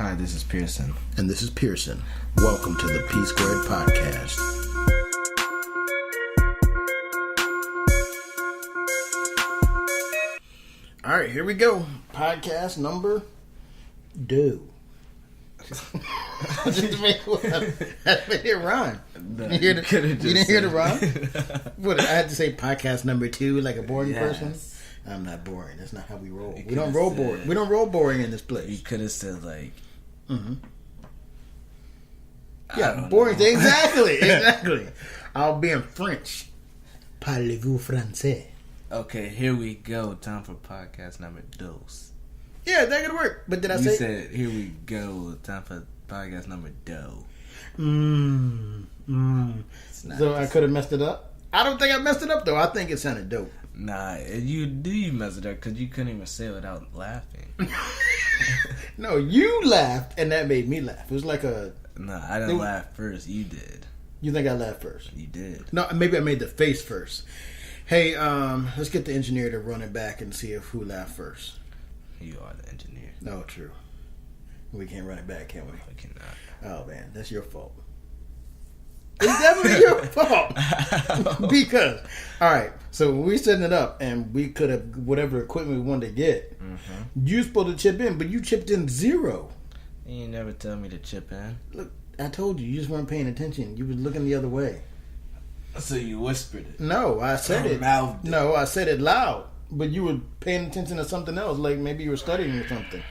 Hi, this is Pearson. And this is Pearson. Welcome to the P Squared Podcast. All right, here we go. Podcast number 2. Just made it rhyme. No, you didn't hear the rhyme? What, I had to say podcast number 2 like a boring person? I'm not boring. That's not how we roll. We don't roll boring. We don't roll boring in this place. You could have said like... Yeah, boring. Exactly. I'll be in French. Parlez-vous français? Okay, here we go. Time for podcast number 2. Yeah, that could work. But did I say... You said, here we go. Time for podcast number 2. So I could have messed it up? I don't think I messed it up, though. I think it sounded dope. Nah, you messed it up because you couldn't even say it without laughing. No, you laughed, and that made me laugh. It was like a... No, I didn't laugh first. You did. You think I laughed first? You did. No, maybe I made the face first. Hey, let's get the engineer to run it back and see who laughed first. You are the engineer. No, true. We can't run it back, can we? We cannot. Oh, man, that's your fault. It's definitely your fault. Because, all right, so when we setting it up and we could have whatever equipment we wanted to get, you supposed to chip in, but you chipped in 0. You never tell me to chip in. Look, I told you just weren't paying attention. You were looking the other way. So you whispered it. No, I said it. Mouthed it. No, I said it loud, but you were paying attention to something else, like maybe you were studying or something.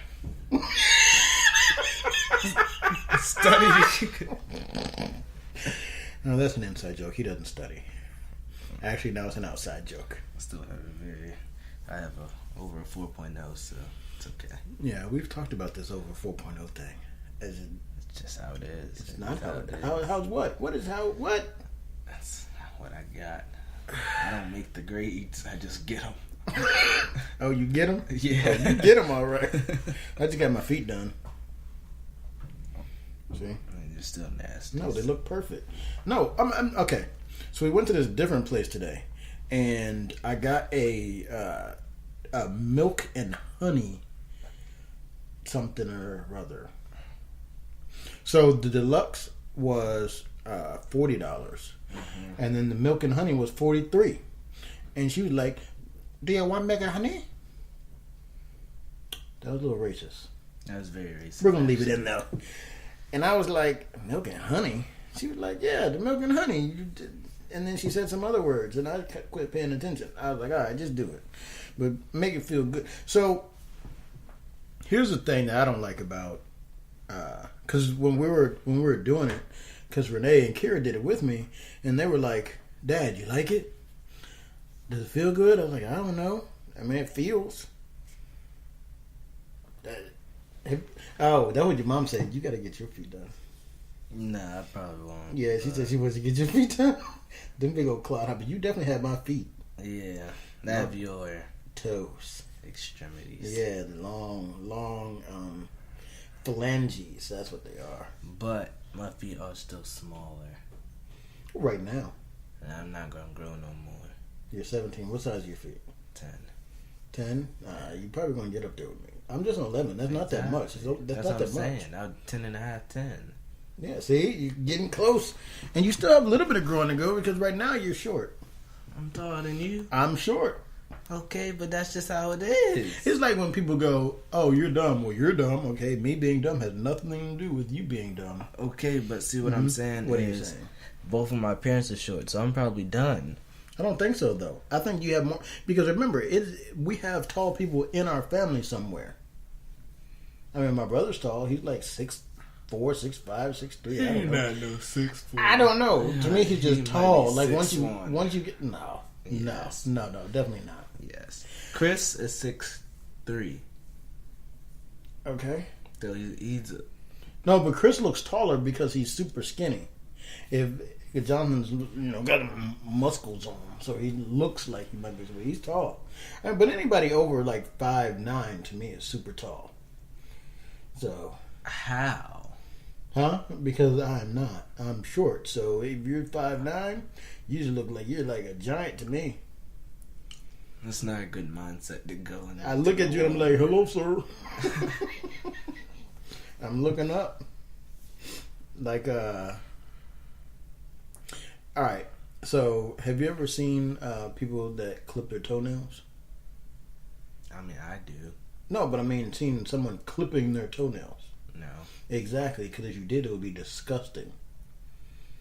Studying? No, that's an inside joke. He doesn't study. Actually, no, it's an outside joke. I have over a 4.0, so it's okay. Yeah, we've talked about this over 4.0 thing. It's just how it is. It's not how it is. How's what? What is how? What? That's what I got. I don't make the grades. I just get them. Oh, you get them? Yeah. Oh, you get them all right. I just got my feet done. See? They're still nasty. No, they look perfect. No, I'm okay. So we went to this different place today, and I got a milk and honey something or other. So the deluxe was $40, and then the milk and honey was $43. And she was like, "Do you want milk and honey?" That was a little racist. That was very racist. We're gonna leave it in though. And I was like, "Milk and honey?" She was like, "Yeah, the milk and honey." And then she said some other words, and I quit paying attention. I was like, "All right, just do it, but make it feel good." So here's the thing that I don't like about, because when we were doing it, because Renee and Kira did it with me, and they were like, "Dad, you like it? Does it feel good?" I was like, "I don't know. I mean, it feels." Oh, that's what your mom said. You got to get your feet done. Nah, I probably won't. Yeah, she said she wants to get your feet done. Them big old cloud hoppers. You definitely have my feet. Yeah, that have your toes, extremities. Yeah, the long phalanges. That's what they are. But my feet are still smaller. Right now. And I'm not gonna grow no more. You're 17. What size are your feet? 10. 10? You're probably gonna get up there with me. I'm just on 11. That's not that much. That's not what that I'm saying. I'm 10 and a half, 10. Yeah, see? You're getting close. And you still have a little bit of growing to go because right now you're short. I'm taller than you. I'm short. Okay, but that's just how it is. It's like when people go, "Oh, you're dumb." Well, you're dumb. Okay, me being dumb has nothing to do with you being dumb. Okay, but see what I'm saying What is, are you saying? Both of my parents are short, so I'm probably done. I don't think so, though. I think you have more. Because remember, we have tall people in our family somewhere. I mean, my brother's tall. He's like 6'4", 6'5", 6'3". I don't know. Not no 6'4". I don't know. Yeah, to me, he's just tall. Like once you 6'1". get no, Yes. no, definitely not. Yes. Chris is 6'3". Okay. So he's No, but Chris looks taller because he's super skinny. If Jonathan's, got muscles on him, so he looks like he might be. He's tall, but anybody over like 5'9" to me is super tall. So how? Huh? Because I'm not. I'm short. So if you're 5'9", you just look like you're like a giant to me. That's not a good mindset to go in. I look at you and I'm like, "Hello, sir." I'm looking up. Like, alright. So, have you ever seen people that clip their toenails? I mean, I do. No, but I mean, seen someone clipping their toenails. No. Exactly, because if you did, it would be disgusting.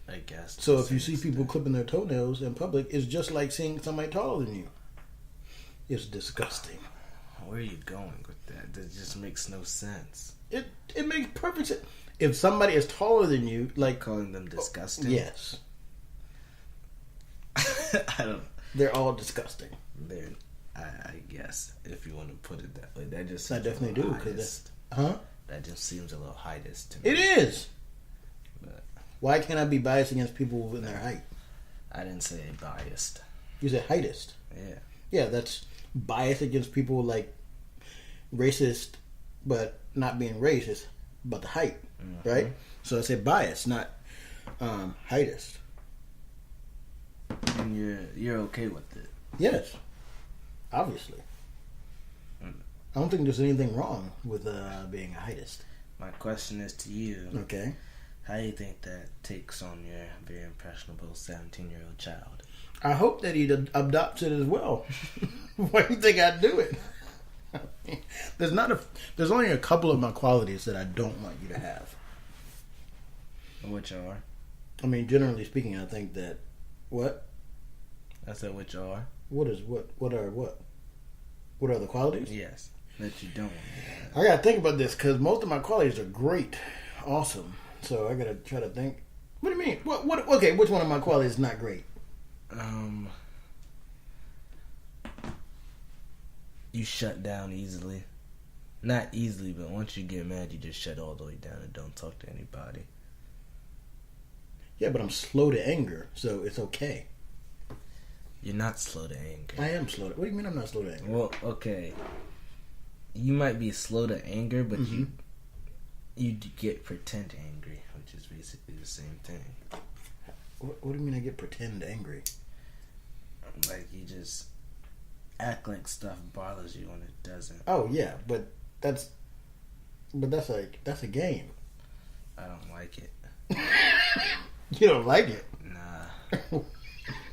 I guess. So if you see people clipping their toenails in public, it's just like seeing somebody taller than you. It's disgusting. Where are you going with that? That just makes no sense. It makes perfect sense. If somebody is taller than you, like Calling them disgusting? yes, I don't. they're all disgusting. I guess if you want to put it that way, that just I seems definitely a little do because heightist. That just seems a little heightist to me. it is. But Why can't I be biased against people in their height? I didn't say biased. You said heightist. Yeah. Yeah, that's bias against people like racist, but not being racist, but the height, right? So I said bias, not heightist. And you're okay with it? Yes, obviously. I don't think there's anything wrong with being a heightist. My question is to you. Okay. How do you think that takes on your very impressionable 17-year-old child? I hope that he adopts it as well. Why do you think I'd do it? There's only a couple of my qualities that I don't want you to have. Which are? I mean, generally speaking, I think that what? I said which are? What is what? What are what? What are the qualities? Yes. That you don't want me to have. I gotta think about this because most of my qualities are great, awesome. So I gotta try to think. What do you mean? What? Okay, which one of my qualities is not great? You shut down easily. Not easily, but once you get mad, you just shut all the way down and don't talk to anybody. Yeah, but I'm slow to anger, so it's okay. You're not slow to anger. I am slow to... What do you mean I'm not slow to anger? Well, okay. You might be slow to anger, but you get pretend angry, which is basically the same thing. What do you mean I get pretend angry? Like, you just act like stuff bothers you when it doesn't. Oh, yeah, but that's a game. I don't like it. You don't like it? Nah.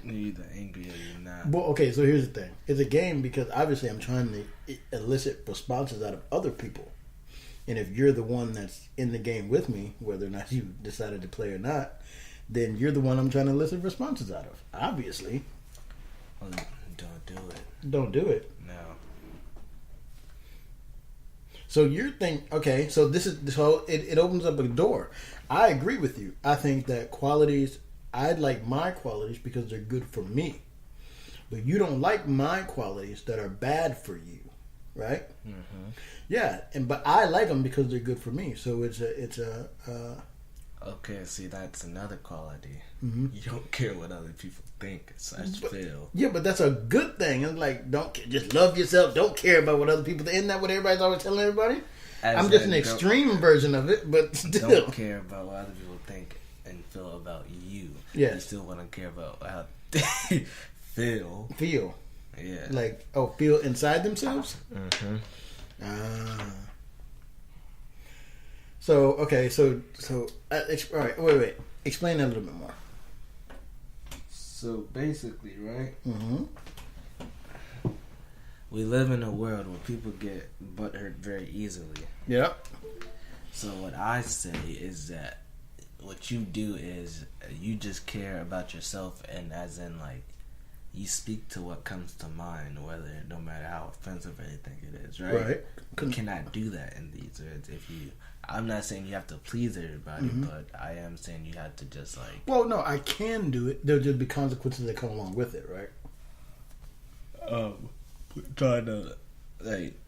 You're either angry or you're not. Well, okay, so here's the thing. It's a game because obviously I'm trying to elicit responses out of other people. And if you're the one that's in the game with me, whether or not you decided to play or not, then you're the one I'm trying to elicit responses out of. Obviously. Well, don't do it. Don't do it. No. So you're okay, so it opens up a door. I agree with you. I think that qualities, I like my qualities because they're good for me. But you don't like my qualities that are bad for you, right? Mm-hmm. Yeah, but I like them because they're good for me. So it's a okay, see, that's another quality. Mm-hmm. You don't care what other people think. Feel. Yeah, but that's a good thing. It's like, just love yourself. Don't care about what other people think. Isn't that what everybody's always telling everybody? I'm just an extreme version of it, but still. Don't care about what other people think and feel about you. Yes. You still want to care about how they feel. Feel. Yeah. Like, feel inside themselves? Mm-hmm. So, okay, so all right, wait. Explain that a little bit more. So, basically, right? Mm-hmm. We live in a world where people get butthurt very easily. Yep. So, what I say is that what you do is you just care about yourself, and as in, like, you speak to what comes to mind, no matter how offensive anything it is, right? Right. You cannot do that in these words. I'm not saying you have to please everybody, but I am saying you have to just like. Well, no, I can do it. There'll just be consequences that come along with it, right? Trying to like,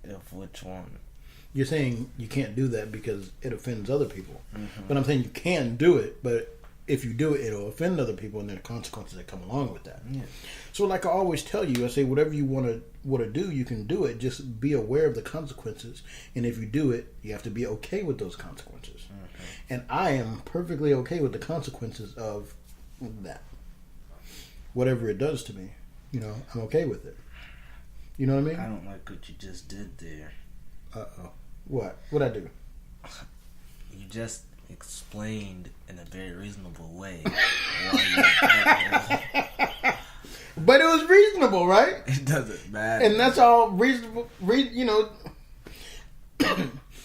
if which one? You're saying you can't do that because it offends other people, but I'm saying you can do it, but if you do it, it'll offend other people, and there are consequences that come along with that. Yeah. So, like I always tell you, I say whatever you want to do, you can do it. Just be aware of the consequences, and if you do it, you have to be okay with those consequences. And I am perfectly okay with the consequences of that. Whatever it does to me, I'm okay with it. You know what I mean? I don't like what you just did there. Uh-oh. What? What'd I do? You just explained in a very reasonable way why you. But it was reasonable, right? It doesn't matter. And that's all reasonable. You know.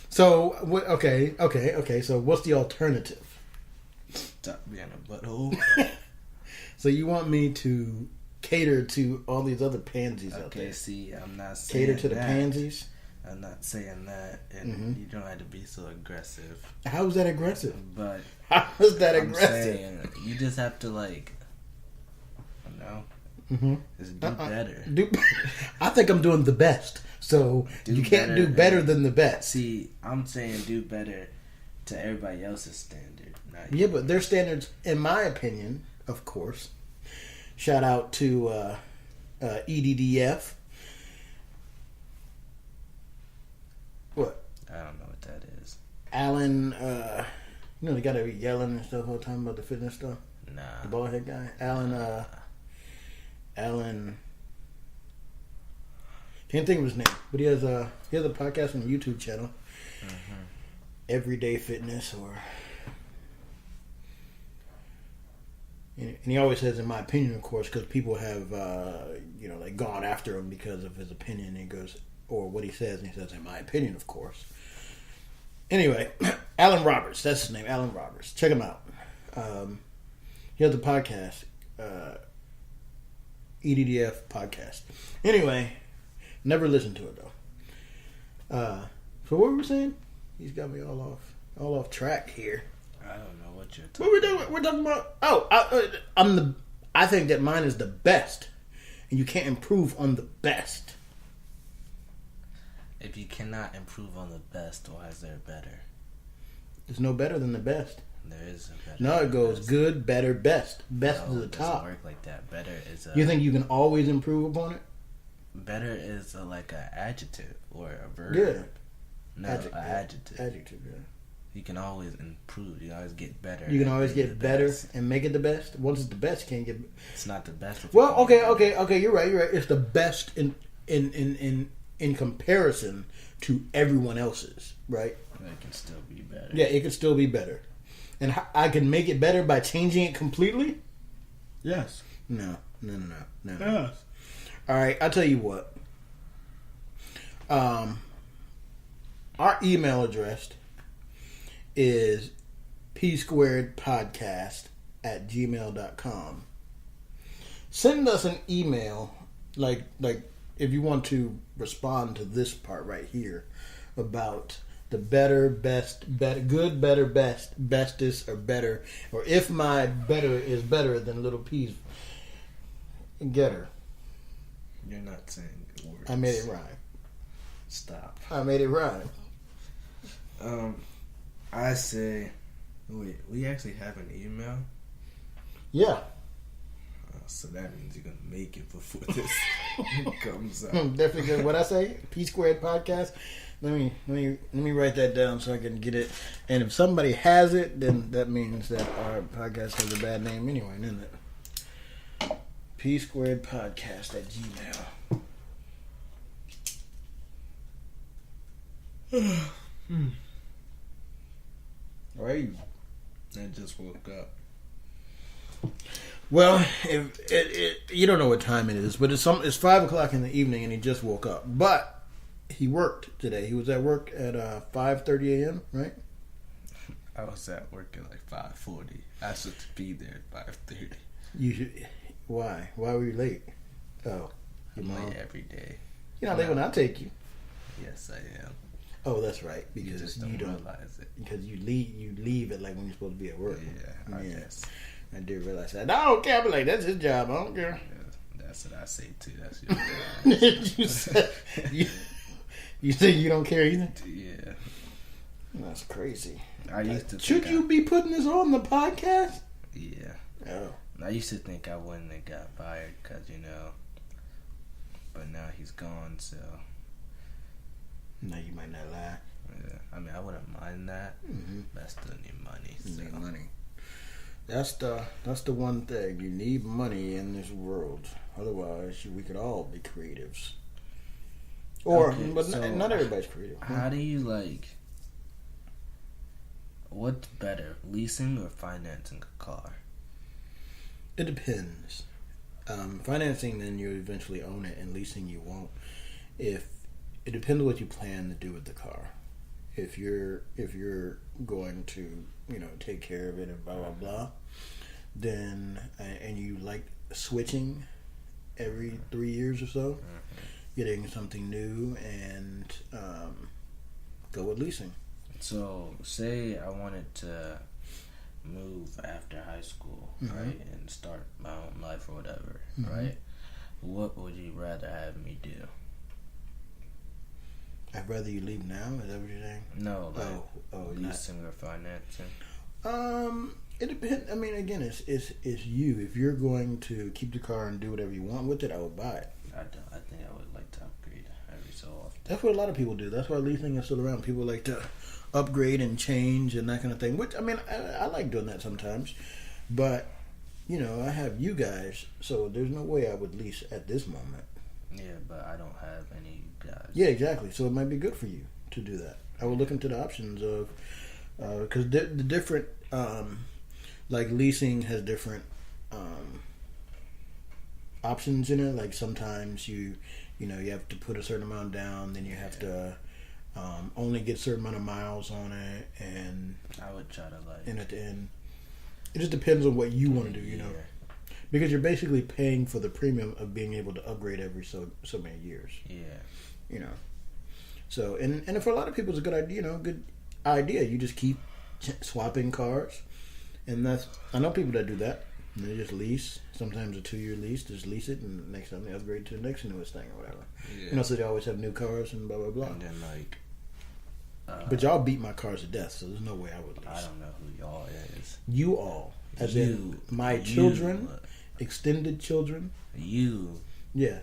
So okay. So what's the alternative? Stop being a butthole. So you want me to cater to all these other pansies out there? Okay, see, I'm not saying cater to the that. pansies. I'm not saying that, and you don't have to be so aggressive. How is that aggressive? But how is that I'm aggressive? saying you just have to just do better. I think I'm doing the best. So Do you can't do better than the best. See, I'm saying do better to everybody else's standard. Not Yeah, but their standards, in my opinion, of course. Shout out to EDDF. What? I don't know what that is. Alan, you know, the guy that be yelling and stuff all the time about the fitness stuff? Nah. The bald head guy? Alan. Can't think of his name, but he has a podcast on a YouTube channel. Mm-hmm. Everyday Fitness, and he always says, in my opinion, of course, because people have like gone after him because of his opinion. And he goes, or what he says, and he says, in my opinion, of course. Anyway, Alan Roberts, that's his name, Alan Roberts. Check him out. He has a podcast, EDDF podcast. Anyway, never listened to it though. So what were we saying? He's got me all off track here. I don't know what you're What talking we doing? We're talking about. I think that mine is the best, and you can't improve on the best. If you cannot improve on the best, why is there better? There's no better than the best. There is a better. No, it goes best. good, better, best. Best No, to the it doesn't top. work like that. Better is You think you can always improve upon it? better is like an adjective or a verb. Yeah. No, adjective. Adjective, yeah. You can always improve. You can always get better. You can and always be get the better best. and make it the best. Once it's the best, you can't get. It's not the best. if Well, you can't okay. get better. You're right. It's the best in comparison to everyone else's, right? It can still be better. Yeah, it could still be better, and I can make it better by changing it completely. Yes. No. Yes. All right, I'll tell you what. Our email address is p2podcast@gmail.com. Send us an email, like if you want to respond to this part right here about the better, best, good, better, best, bestest, or better, or if my better is better than Little P's getter. You're not saying good words. I made it rhyme. Stop. I made it rhyme. I say, wait, we actually have an email? Yeah. So that means you're going to make it before this comes out. Definitely good. What I say? P Squared Podcast. Let me write that down so I can get it. And if somebody has it, then that means that our podcast has a bad name anyway, doesn't it? P Squared Podcast @gmail. All right. I just woke up. Well, you don't know what time it is, but it's 5:00 in the evening, and he just woke up. But he worked today. He was at work at 5:30 a.m. Right? I was at work at like 5:40. I was supposed to be there at 5:30. You should. Why? Why were you late? Oh, your I'm mom. late every day. You're not late when I take you. Yes, I am. Oh, that's right. You Because just don't realize it. Because you leave it like when you're supposed to be at work. Yeah, I guess. I did realize that. I don't care. I'm like, that's his job. I don't care. Yeah, that's what I say too. That's your job. you say you don't care either? Yeah. That's crazy. I used to. Should you be putting this on the podcast? Yeah. Oh. I used to think I wouldn't have got fired because, but now he's gone, so. No, you might not lie. Yeah. I mean, I wouldn't mind that, but I still need money. You need money. That's the one thing. You need money in this world. Otherwise, we could all be creatives. But not everybody's creative. How do you what's better, leasing or financing a car? It depends. Financing, then you eventually own it, and leasing you won't. If it depends what you plan to do with the car. If you're going to take care of it and blah blah blah, then and you like switching every 3 years or so, getting something new, and go with leasing. So say I wanted to move after high school, right, and start my own life or whatever, right? What would you rather have me do? I'd rather you leave now. Is that what you're saying? No, leasing or financing. It depends. I mean, again, it's you. If you're going to keep the car and do whatever you want with it, I would buy it. I think I would like to upgrade every so often. That's what a lot of people do. That's why leasing is still around. People like to upgrade and change and that kind of thing. Which, I mean, I like doing that sometimes. But, I have you guys, so there's no way I would lease at this moment. Yeah, but I don't have any guys. Yeah, exactly. So it might be good for you to do that. I would look into the options of, because the different, like leasing has different options in it. Like sometimes you have to put a certain amount down, then you have to only get a certain amount of miles on it, and I would try to and at the end, it just depends on what you want to do, because you're basically paying for the premium of being able to upgrade every so many years. Yeah. So and for a lot of people, it's a good idea. Good idea. You just keep swapping cars, and I know people that do that. And they just lease. Sometimes a 2-year lease, just lease it, and next time they upgrade to the next newest thing or whatever. Yeah. So they always have new cars and blah blah blah. And then but y'all beat my cars to death, so there's no way I would lease. I don't know who y'all is. You all, as in my children, extended children. You. Yeah.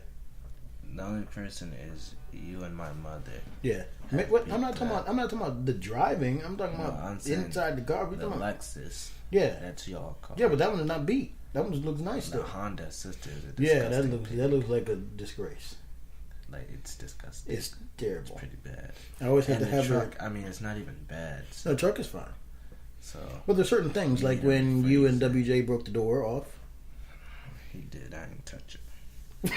The only person is you and my mother. Yeah. I'm not talking about the driving. I'm talking about inside the car. The Lexus. Yeah. That's y'all car. Yeah, but that one is not beat. That one just looks nice the though. Honda sister is a disgusting that looks like a disgrace. Like, it's disgusting. It's terrible. It's pretty bad. I always had to have truck. I mean, it's not even bad. So. No, truck is fine. So. Well, there's certain things like when you and WJ broke the door off. He did. I didn't touch it.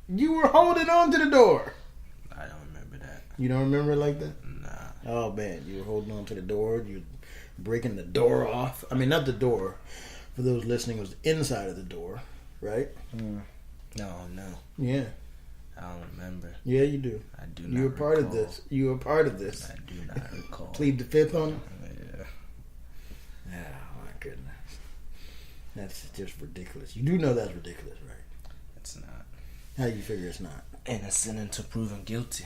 You were holding on to the door. I don't remember that. You don't remember it like that? Nah. Oh man, you were holding on to the door. You breaking the door off. I mean, not the door. For those listening, it was the inside of the door, right? No. Yeah. I don't remember. Yeah, you do. I do not. You were part of this. You were part of this. I do not recall. Plead the fifth on it? Yeah. Oh, my goodness. That's just ridiculous. You do know that's ridiculous, right? It's not. How you figure it's not? Innocent until proven guilty.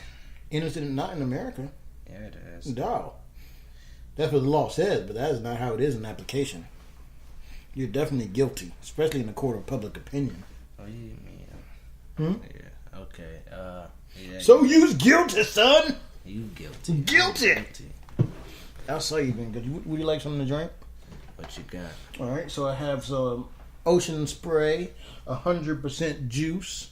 Innocent not in America. Yeah, it is. No. That's what the law says, but that is not how it is in application. You're definitely guilty, especially in the court of public opinion. Oh, you mean? Yeah. Okay. Yeah. So you's guilty, son. You guilty. Guilty. I'll say you been good. Would you like something to drink? What you got? All right. So I have some Ocean Spray, 100% juice.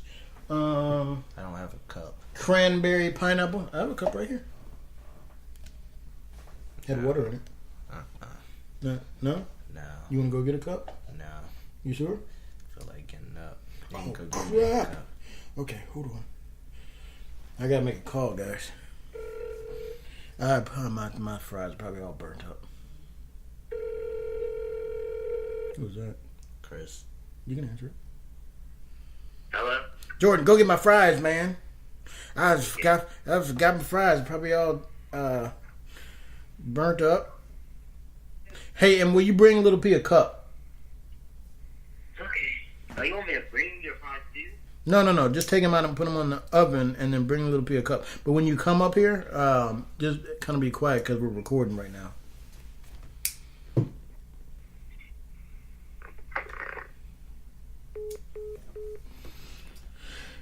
I don't have a cup. Cranberry pineapple. I have a cup right here. Had water in it. No? No. You want to go get a cup? No. You sure? I feel like getting up. Oh, crap. Okay, hold on. I gotta make a call, guys. My fries are probably all burnt up. Who's that? Chris. You can answer it. Hello? Jordan, go get my fries, man. I forgot my fries. Probably all burnt up. Hey, and will you bring Little P a cup? Okay. Oh, you want me to bring your fries too? No. Just take them out and put them on the oven, and then bring Little P a cup. But when you come up here, just kind of be quiet because we're recording right now.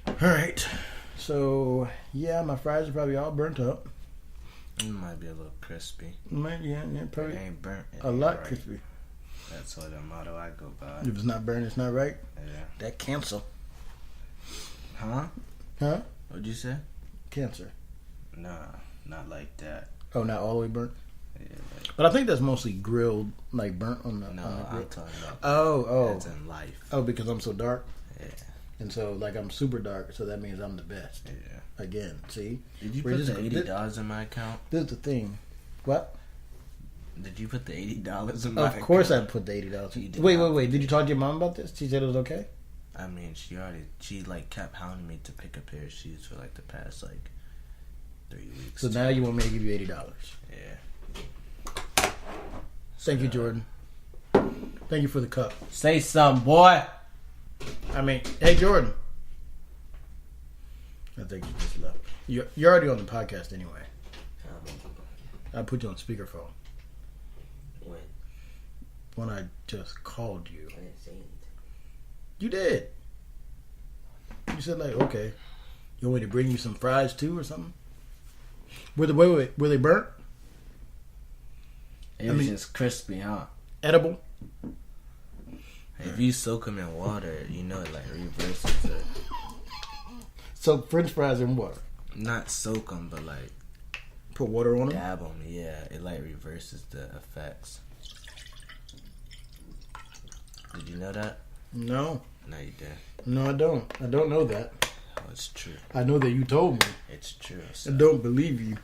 All right. So yeah, my fries are probably all burnt up. It might be a little crispy. Yeah, probably. It ain't burnt. A lot crispy. That's what the motto I go by. If it's not burnt, it's not right. Yeah. That cancel. Huh? Huh? What'd you say? cancer. Nah, not like that. Oh, not all the way burnt? Yeah, like, But I think that's mostly grilled, like burnt on the, no, on the grill. I'm talking about. Oh. As in life. Oh, because I'm so dark? Yeah. And so, like, I'm super dark, so that means I'm the best. Yeah. Again, see? Did you We're put just- the $80 in my account? This is the thing. What? Did you put the $80 in my Of course I account? put the $80. You did Wait. not. Did you talk to your mom about this? She said it was okay? I mean, she like kept hounding me to pick a pair of shoes for like the past like 3 weeks. So now you want me to give you $80. Yeah. Thank you, Jordan. Thank you for the cup. Say something, boy. I mean, hey, Jordan. I think you just left. You're already on the podcast anyway. I put you on speakerphone When? when I just called you. I didn't say anything. You did. You said like, okay, you want me to bring you some fries too or something? Were they burnt? It was just crispy, huh? Edible? If you soak them in water, you know it like reverses it. So French fries in water. Not soak them, but like Put water on them. dab them. Yeah, it like reverses the effects. Did you know that? No, No, you didn't. no, I don't. I don't know that. Oh, it's true. I know that you told me. It's true. I So. don't believe you.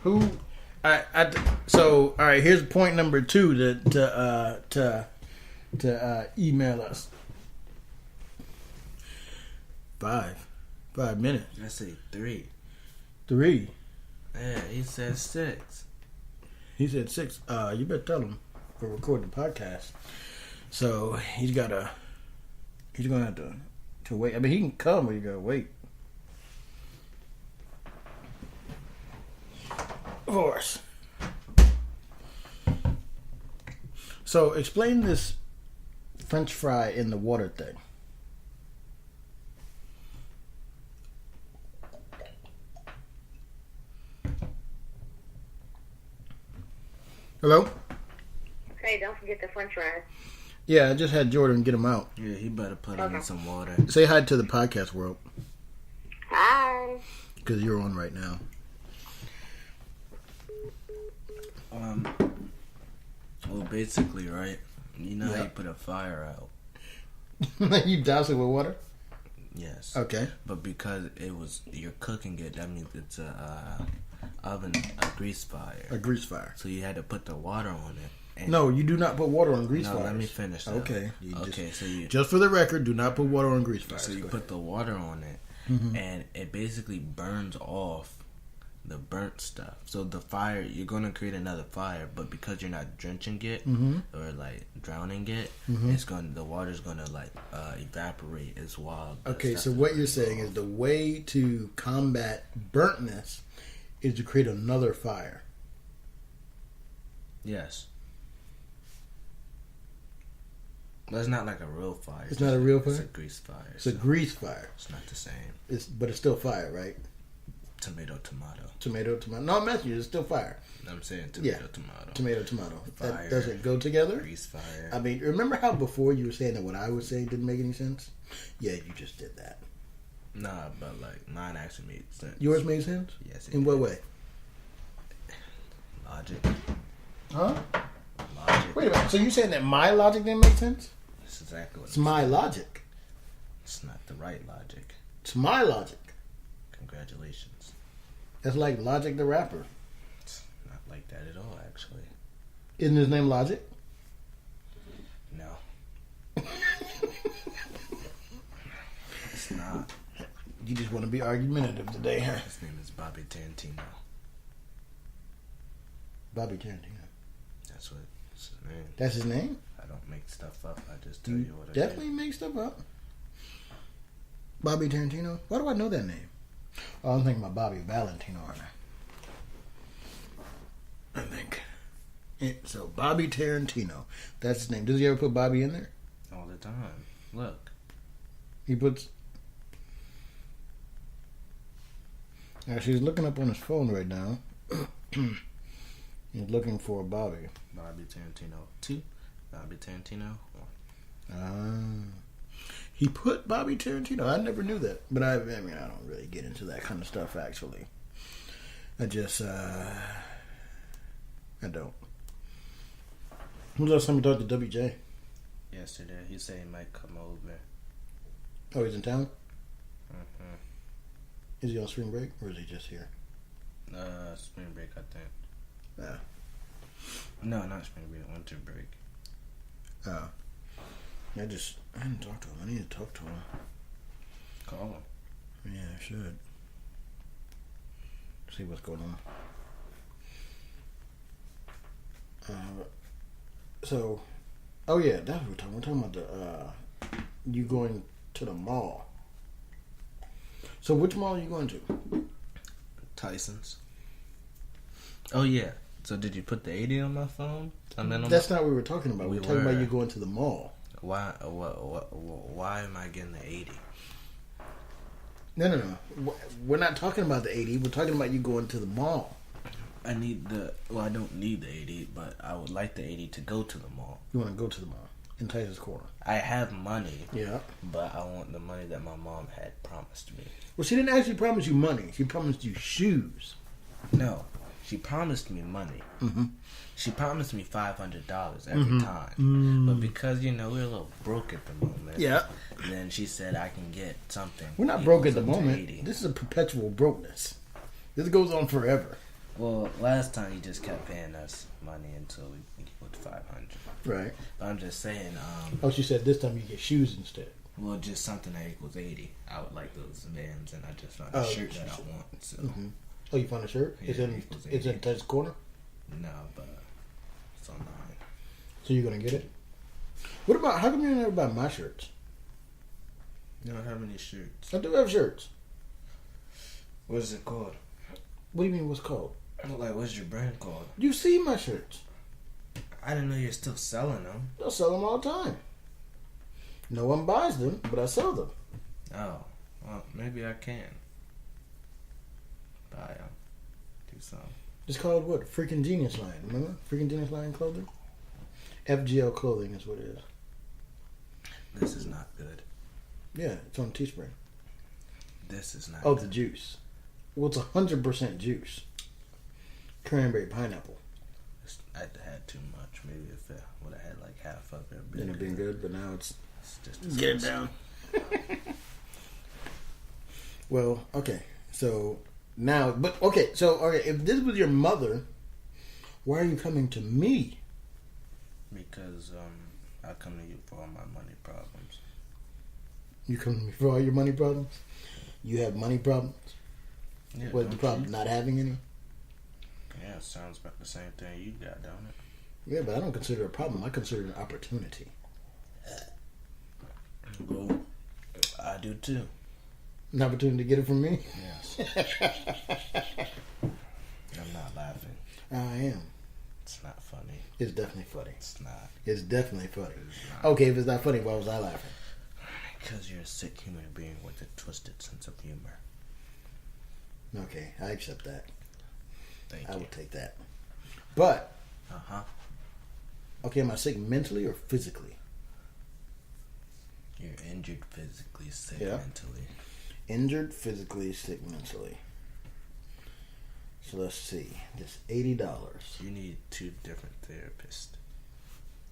Who? So all right. Here's point number 2 to email us. 5 minutes. I say 3. 3. Yeah, he said 6. He said 6. You better tell him for recording the podcast. So he's gonna have to wait. I mean, he can come, but you gotta wait. Of course. So explain this French fry in the water thing. Hello? Hey, don't forget the French fries. Yeah, I just had Jordan get him out. Yeah, he better put him in some water. Say hi to the podcast world, Hi. because you're on right now. Well, basically, right? You know how Yeah. you put a fire out. You douse it with water? Yes. Okay. But because you're cooking it, that means it's a oven, a grease fire. A grease fire. So you had to put the water on it. And No, you do not put water on grease no, fires. let me finish. Though. Okay. Just for the record, do not put water on grease fires. so you Go put the water on it, and it basically burns off the burnt stuff. So the fire, you're gonna create another fire, but because you're not drenching it or like drowning it, the water's gonna like evaporate as well. Okay, so what you're saying is the way to combat burntness is to create another fire. Yes. But it's not like a real fire. It's not a real fire? It's a grease fire. It's a grease fire. It's not the same. But it's still fire, right? Tomato. Tomato. No, I'm asking you. It's still fire. I'm saying Yeah. tomato. Tomato. Fire. That doesn't go together? Grease fire. I mean, remember how before you were saying that what I was saying didn't make any sense? Yeah, you just did that. Nah, but like mine actually made sense. Yours made sense? Yes. In what way? Logic. Huh? Logic. Wait a minute. So you saying that my logic didn't make sense? That's exactly what It's my logic. It's not the right logic. It's my logic. Congratulations. That's like Logic the rapper. It's not like that at all, actually. Isn't his name Logic? No. It's not. You just want to be argumentative today, huh? His name is Bobby Tarantino. Bobby Tarantino. That's what his name. That's his name? I don't make stuff up. I just tell You you what I definitely make stuff up. Bobby Tarantino? Why do I know that name? Oh, I'm thinking about Bobby Valentino, aren't I? I think. So, Bobby Tarantino. That's his name. Does he ever put Bobby in there? all the time. Look. He puts... she's looking up on his phone right now. He's looking for Bobby. Bobby Tarantino 2. Bobby Tarantino 1. He put Bobby Tarantino. I never knew that, but I mean, I don't really get into that kind of stuff. Actually, I just I don't. When's the last time you talked to WJ? Yesterday, he said he might come over. Oh, he's in town. Mm-hmm. Is he on spring break or is he just here? Spring break, I think. Yeah. No, not spring break. Winter break. Oh. I didn't talk to him. I need to talk to him. Call him. Yeah, I should. See what's going on. So, oh yeah, that's what we're talking. We're talking about the you going to the mall. So, which mall are you going to? Tyson's. Oh yeah. So did you put the 80 on my phone? That's not what we were talking about. We We're talking were. about you going to the mall. Why? Why am I getting the 80? No. We're not talking about the 80. We're talking about you going to the mall. I don't need the 80, but I would like the 80 to go to the mall. You want to go to the mall in Tyson's Corner. I have money. Yeah. But I want the money that my mom had promised me. Well, she didn't actually promise you money. She promised you shoes. No. She promised me money. Mm-hmm. She promised me $500 every time. But because, we're a little broke at the moment. Yeah. Then she said I can get something. We're not broke at the equals up to moment. 80. This is a perpetual brokenness. This goes on forever. Well, last time you just kept paying us money until we put 500. Right. But I'm just saying. She said this time you get shoes instead. Well, just something that equals 80. I would like those Vans, and I just found a shirt that I want. So. Mm-hmm. Oh, you found a shirt? Yeah, it's in Tyson's Corner? No, but it's online. So you're going to get it? What about, how come you never buy my shirts? You don't have any shirts. I do have shirts. What is it called? What do you mean what's called? Like, what's your brand called? You see my shirts. I didn't know you're still selling them. I sell them all the time. No one buys them, but I sell them. Oh, well, maybe I can buy them. Do something. It's called what? Freaking Genius Line. Remember? Freaking Genius Line clothing? FGL clothing is what it is. This is not good. Yeah, it's on Teespring. This is not Oh, good. the juice. Well, it's 100% juice. Cranberry pineapple. I had too much. Maybe if I would have had like half of it. Then it'd been good, but now it's just get it down. Well, okay. So now, if this was your mother, why are you coming to me? Because I come to you for all my money problems. You come to me for all your money problems? You have money problems? Yeah, What's the problem? Not having any? Yeah, it sounds about the same thing you got, don't it? Yeah, but I don't consider it a problem. I consider it an opportunity. Well, I do too. An opportunity to get it from me? Yes. I'm not laughing. I am. It's not funny. It's definitely funny. It's not. It's definitely funny. It's not. Okay, if it's not funny, why was I laughing? Because you're a sick human being with a twisted sense of humor. Okay, I accept that. Thank I you. will take that. But, Uh-huh. okay, am I sick mentally or physically? You're injured physically, sick Yeah. mentally. Injured physically, sick mentally. So let's see. This $80. You need 2 different therapists.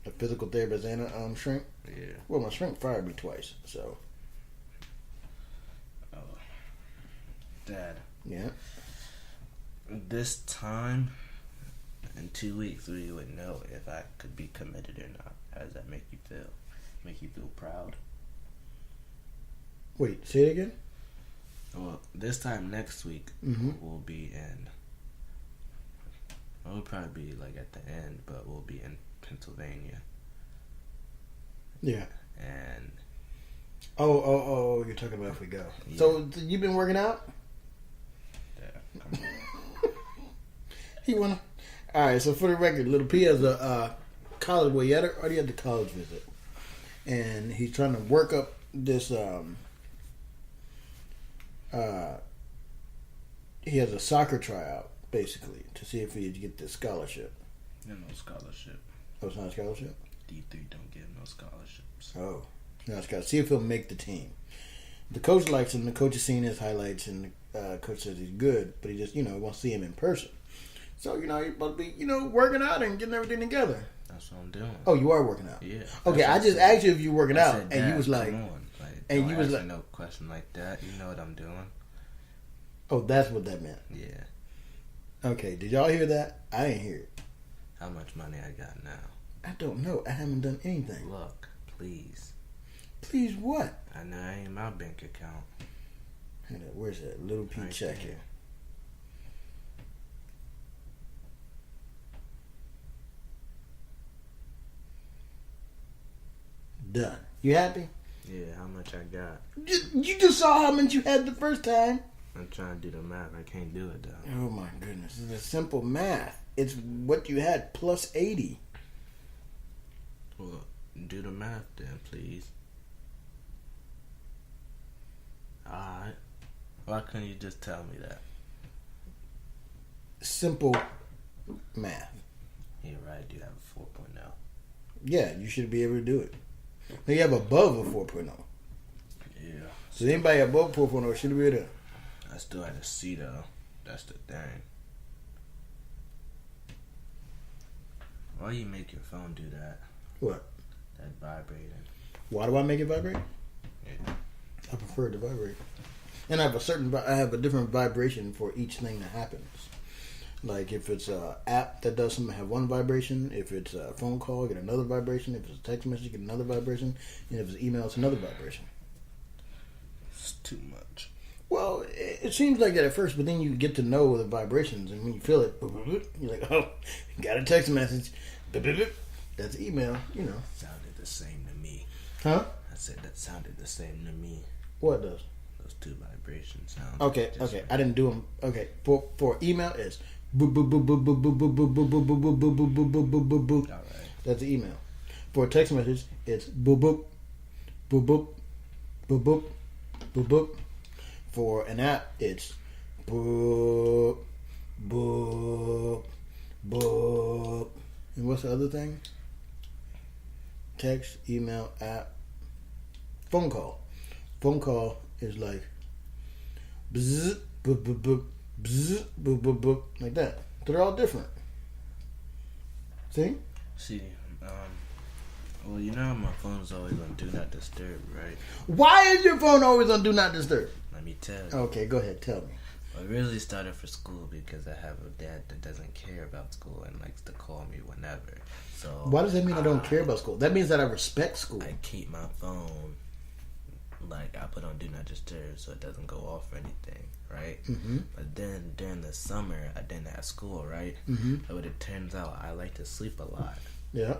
A physical therapist and a shrink? Yeah. Well, my shrink fired me twice, so. Oh. Dad, Yeah. this time in 2 weeks we would know if I could be committed or not. How does that make you feel? Make you feel proud? Wait, say it again? Well, this time next week Mm-hmm. we'll be in. We'll probably be like at the end, but we'll be in Pennsylvania. Yeah. And Oh, you're talking about if we go. Yeah. So, you've been working out? yeah, come on. He wanna. All right. So for the record, little P has a college. Well, he already had the college visit, and he's trying to work up this. He has a soccer tryout basically to see if he'd get this scholarship. There's no scholarship. Oh, it's not a scholarship. D3 don't give no scholarships. Oh, Now, Scott, see if he'll make the team. The coach likes him. The coach has seen his highlights, and the coach says he's good, but he just, wants to see him in person. So, he's supposed to be, working out and getting everything together. That's what I'm doing. Oh, you are working out? Yeah. Okay, I just asked you if you were working out, and you was like... Come on. And you was like... no question like that. You know what I'm doing. Oh, that's what that meant? Yeah. Okay, did y'all hear that? I didn't hear it. How much money I got now? I don't know. I haven't done anything. Look, please. Please what? I know I ain't my bank account. Where's that little P Right check there. here? Done. You happy? Yeah, how much I got? You just saw how much you had the first time. I'm trying to do the math. I can't do it though. Oh my goodness. It's a simple math. It's what you had plus 80. Well, do the math then, please. Alright. Why couldn't you just tell me that? Simple math. You're right, I do have a 4.0. Yeah, you should be able to do it. Now you have above a 4.0. Yeah. So anybody above 4.0 should be able to. I still had a C though. That's the thing. Why you make your phone do that? What? That vibrating. Why do I make it vibrate? Yeah. I prefer it to vibrate. And I have a different vibration for each thing that happens. Like if it's an app that does something, have one vibration. If it's a phone call, get another vibration. If it's a text message, get another vibration. And if it's email, it's another vibration. It's too much. Well, it seems like that at first, but then you get to know the vibrations, and when you feel it, you're like, oh, got a text message. That's email, Sounded the same to me. Huh? I said that sounded the same to me. What does? Those two vibrations sound. Okay. I didn't do them. Okay, for email, it's boop boop boop boop boop boop boop boop boop boop boop boop boop boop boop boop boop boop. All right. That's the email. For a text message, it's boop boop boop boop boop boop boop boop. For an app, it's boop boop boop. And what's the other thing? Text, email, app, phone call. Phone call is like bzz, boop boop boop, bzz, boop boop boop, like that. They're all different. See? See, well, my phone's always on Do Not Disturb, right? Why is your phone always on Do Not Disturb? Let me tell you. Okay, go ahead, tell me. I really started for school because I have a dad that doesn't care about school and likes to call me whenever. So Why does that mean I don't care about school? That means that I respect school. I keep my phone, like, I put on Do Not Disturb so it doesn't go off or anything, right? Mm-hmm. But then during the summer, I didn't have school, right? Mm-hmm. But it turns out I like to sleep a lot. Yeah.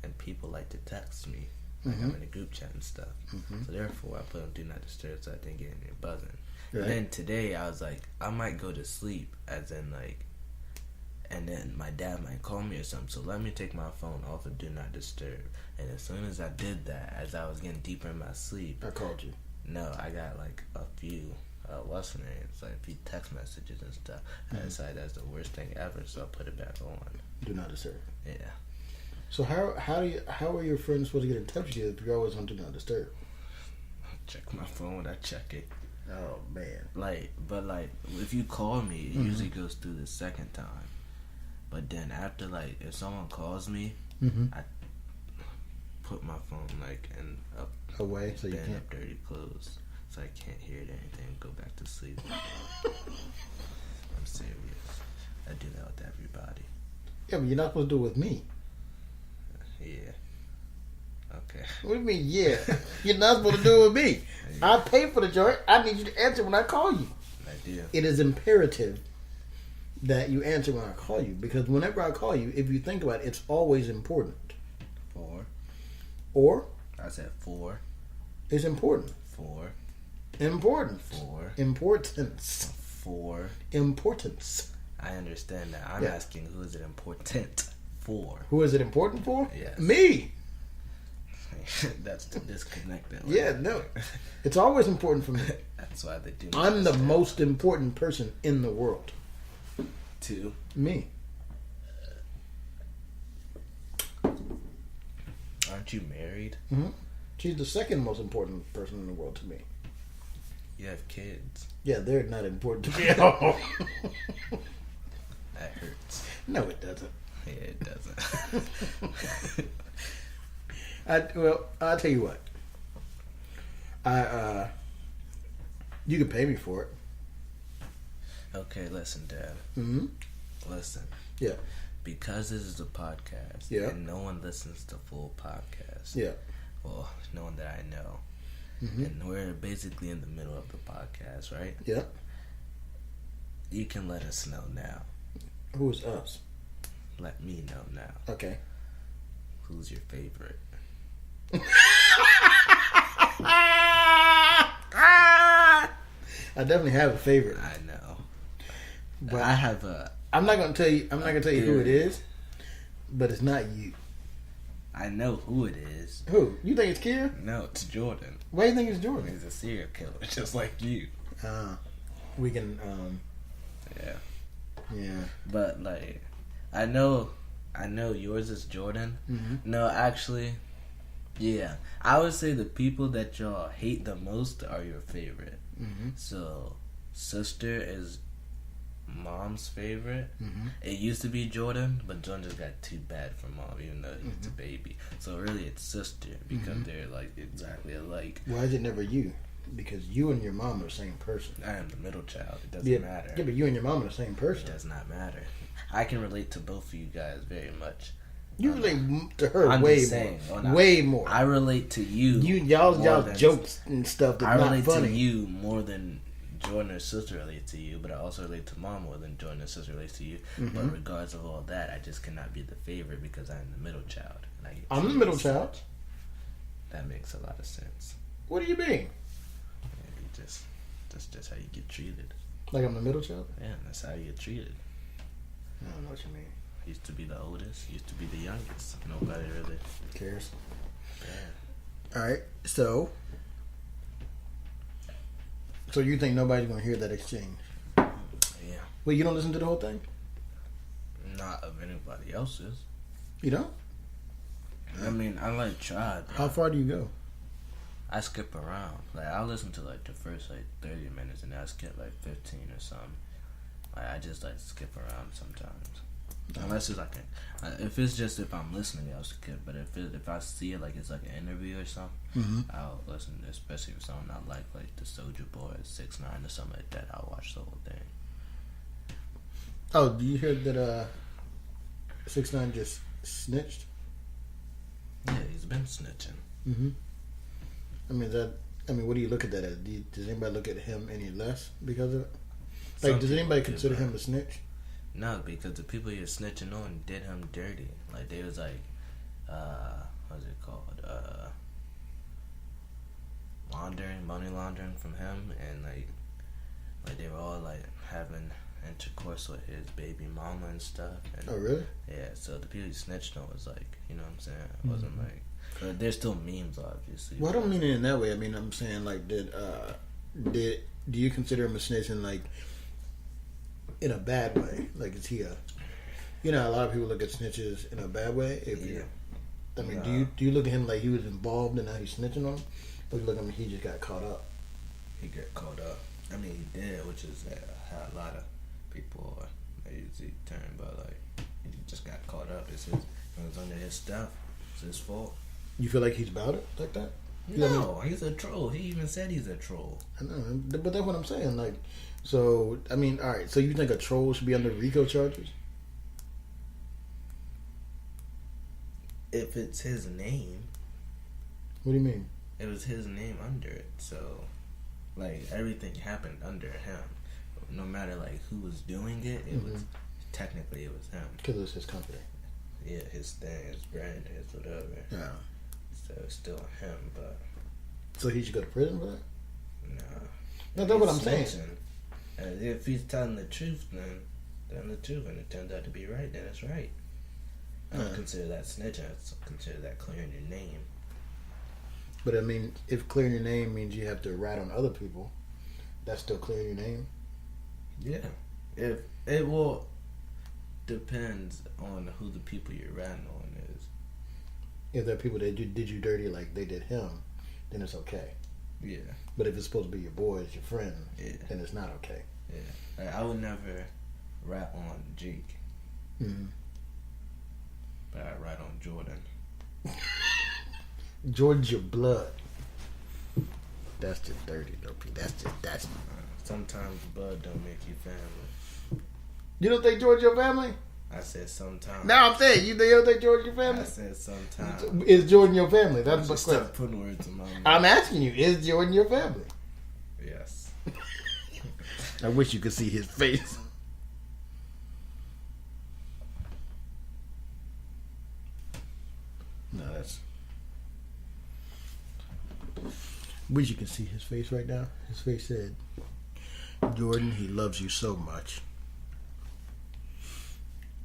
And people like to text me. Like I'm in a group chat and stuff. Mm-hmm. So therefore, I put on Do Not Disturb so I didn't get any buzzing. Right. And then today, I was like, I might go to sleep, as in like, and then my dad might call me or something. So let me take my phone off of Do Not Disturb. And as soon as I did that, as I was getting deeper in my sleep, I called you. no, I got like a few, what's the name? It's like a few text messages and stuff. I decided that's the worst thing ever, so I put it back on. Do Not Disturb. Yeah. So how are your friends supposed to get in touch with you if you're always on Do Not Disturb? Check my phone when I check it. Oh man. But if you call me, it usually goes through the second time. But then after, like, if someone calls me, I put my phone, like, in up Away so you bend can't. up dirty clothes, so I can't hear it or anything. Go back to sleep. I'm serious. I do that with everybody. Yeah, but you're not supposed to do it with me. Yeah. Okay. What do you mean, yeah? You're not supposed to do it with me. I pay for the joint. I need you to answer when I call you. I do. It is imperative that you answer when I call you, because whenever I call you, if you think about it, it's always important. 4. Or I said 4. it's important. 4. Important. 4. Importance. 4. Importance. I understand that. I'm Yeah. asking who is it important for? Who is it important for? Yes. Me. That's the disconnect. That Yeah, no. It's always important for me. That's why they do. I'm the most important person in the world. 2. Me. Aren't you married? Mm-hmm. She's the second most important person in the world to me. You have kids. Yeah, they're not important to me at all. That hurts. No, it doesn't. Yeah, it doesn't. I'll tell you what. You can pay me for it. Okay, listen, Dad. Mm-hmm. Listen. Yeah. Because this is a podcast, Yeah. and no one listens to full podcasts. Yeah. Well, no one that I know. Mm-hmm. And we're basically in the middle of the podcast, right? Yeah. You can let us know now. Who's us? Let me know now. Okay. Who's your favorite? I definitely have a favorite. I know. But I have a... I'm not gonna tell you who it is, but it's not you. I know who it is. Who? You think it's Kier? No, it's Jordan. Why do you think it's Jordan? He's a serial killer, just like you. We can Yeah. yeah. But, like, I know yours is Jordan. Mm-hmm. No, actually, yeah. I would say the people that y'all hate the most are your favorite. Mm-hmm. So, sister is mom's favorite. Mm-hmm. It used to be Jordan, but Jordan just got too bad for mom, even though he's a baby. So really, it's sister because they're like exactly alike. Why is it never you? Because you and your mom are the same person. I am the middle child. It doesn't matter. Yeah, but you and your mom are the same It person. does not matter. I can relate to both of you guys very much. You relate to her I'm way just more. saying, Way more. I relate to you. Y'all more than- jokes and stuff that's I not relate funny. to you more than Jordan or sister relates to you, but I also relate to mom more than Jordan or sister relates to you. But regardless of all that, I just cannot be the favorite because I'm the middle child. And I get I'm the treated middle as child. such. That makes a lot of sense. What do you mean? Yeah, that's just how you get treated. Like I'm the middle child? Yeah, that's how you get treated. I don't know what you mean. Used to be the oldest, used to be the youngest. Nobody really Cares. cared. All right. So you think nobody's gonna hear that exchange? Yeah, Well, you don't listen to the whole thing? not of anybody else's. You don't? I mean, I like tried. How far do you go? I skip around. Like I listen to like the first like 30 minutes and I skip like 15 or something. Like I just like skip around sometimes. Unless it's like if it's just if I'm listening, I'll skip. But if I see it like it's like an interview or something, I'll listen. Especially if something I like the Soulja Boy, 6ix9ine or something like that. I'll watch the whole thing. Oh, do you hear that 6ix9ine just snitched? Yeah, he's been snitching. Mm-hmm. What do you look at that as? Does anybody look at him any less because of it? Like, Some does anybody people do, consider but- him a snitch? No, because the people you're snitching on did him dirty. Like they was like, what's it called? Money laundering from him, and like they were all like having intercourse with his baby mama and stuff. And, Oh, really? yeah, so the people he snitched on was like, you know what I'm saying? It wasn't like, but there's still memes, obviously. Well, I don't mean it in that way. I mean, I'm saying like, do you consider him a snitch in like in a bad way? Like, is he a? You know, a lot of people look at snitches in a bad way. I mean, do you look at him like he was involved and now he's snitching on him? Or you look at him, he just got caught up? He got caught up. I mean, he did, which is how a lot of people are usually turn, but like he just got caught up. It was under his stuff. It's his fault. You feel like he's about it like that? No, he's a troll. He even said he's a troll. I know, but that's what I'm saying. Like, so I mean, all right. So you think a troll should be under RICO charges? If it's his name, What do you mean? it was his name under it. So, like everything happened under him. No matter like who was doing it, it was technically it was him. Because it's his company. Yeah, his thing, his brand, his whatever. Yeah. So it's still him, but So he should go to prison for that? nah. No, that's what I'm saying. Snitching. And if he's telling the truth, then the truth, and it turns out to be right, then it's right. I don't consider that snitching. I consider that clearing your name. But I mean, if clearing your name means you have to rat on other people, that's still clearing your name? Yeah. If it will depends on who the people you're ratting on is. If there are people that did you dirty like they did him, then it's okay. Yeah. But if it's supposed to be your boys, your friends, Yeah. then it's not okay. Yeah. Like, I would never rat on Jake. Mm-hmm. But I rat on Jordan. Georgia blood. That's just dirty, though, P. That's. Sometimes blood don't make you family. You don't think Georgia your family? I said sometimes. No, I'm saying you don't think Georgia your family. I said sometimes. Is Jordan your family? That's the Just question. stop putting words in my mouth. I'm asking you, is Jordan your family? Yes. I wish you could see his face. No, that's. Wish you could see his face right now. His face said, "Jordan, he loves you so much."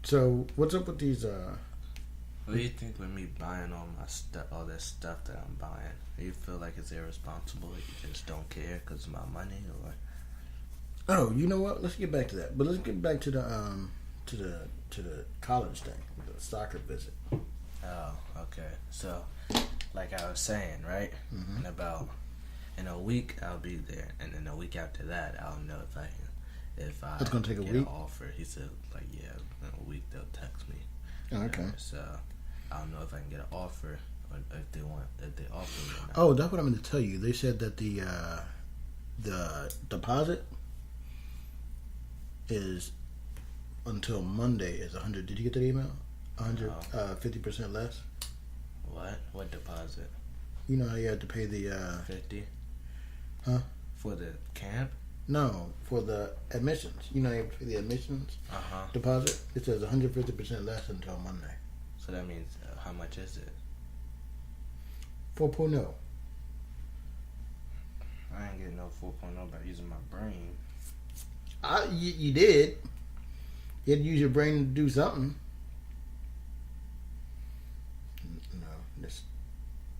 So, what's up with these? What do you think with me buying all my stuff, all this stuff that I'm buying? Do you feel like it's irresponsible? You just don't care because of my money, or? Oh, you know what? Let's get back to that. But let's get back to the college thing, the soccer visit. Oh, okay. So, like I was saying, right? Mm-hmm. In a week I'll be there, and then a week after that I'll know if I That's gonna take a get week? an offer. He said, like, yeah, in a week they'll text me. Oh, okay. So I don't know if I can get an offer or if they offer me or not. Oh, that's what I'm going to tell you. They said that the deposit is until Monday is 100. Did you get that email? 50% less. What deposit? You know how you had to pay the 50. Huh? For the camp? No, for the admissions. You know how you have to pay the admissions deposit. It says 150% less until Monday. So that means how much is it? 4.0. I ain't getting no 4.0 by using my brain. You did. You had to use your brain to do something.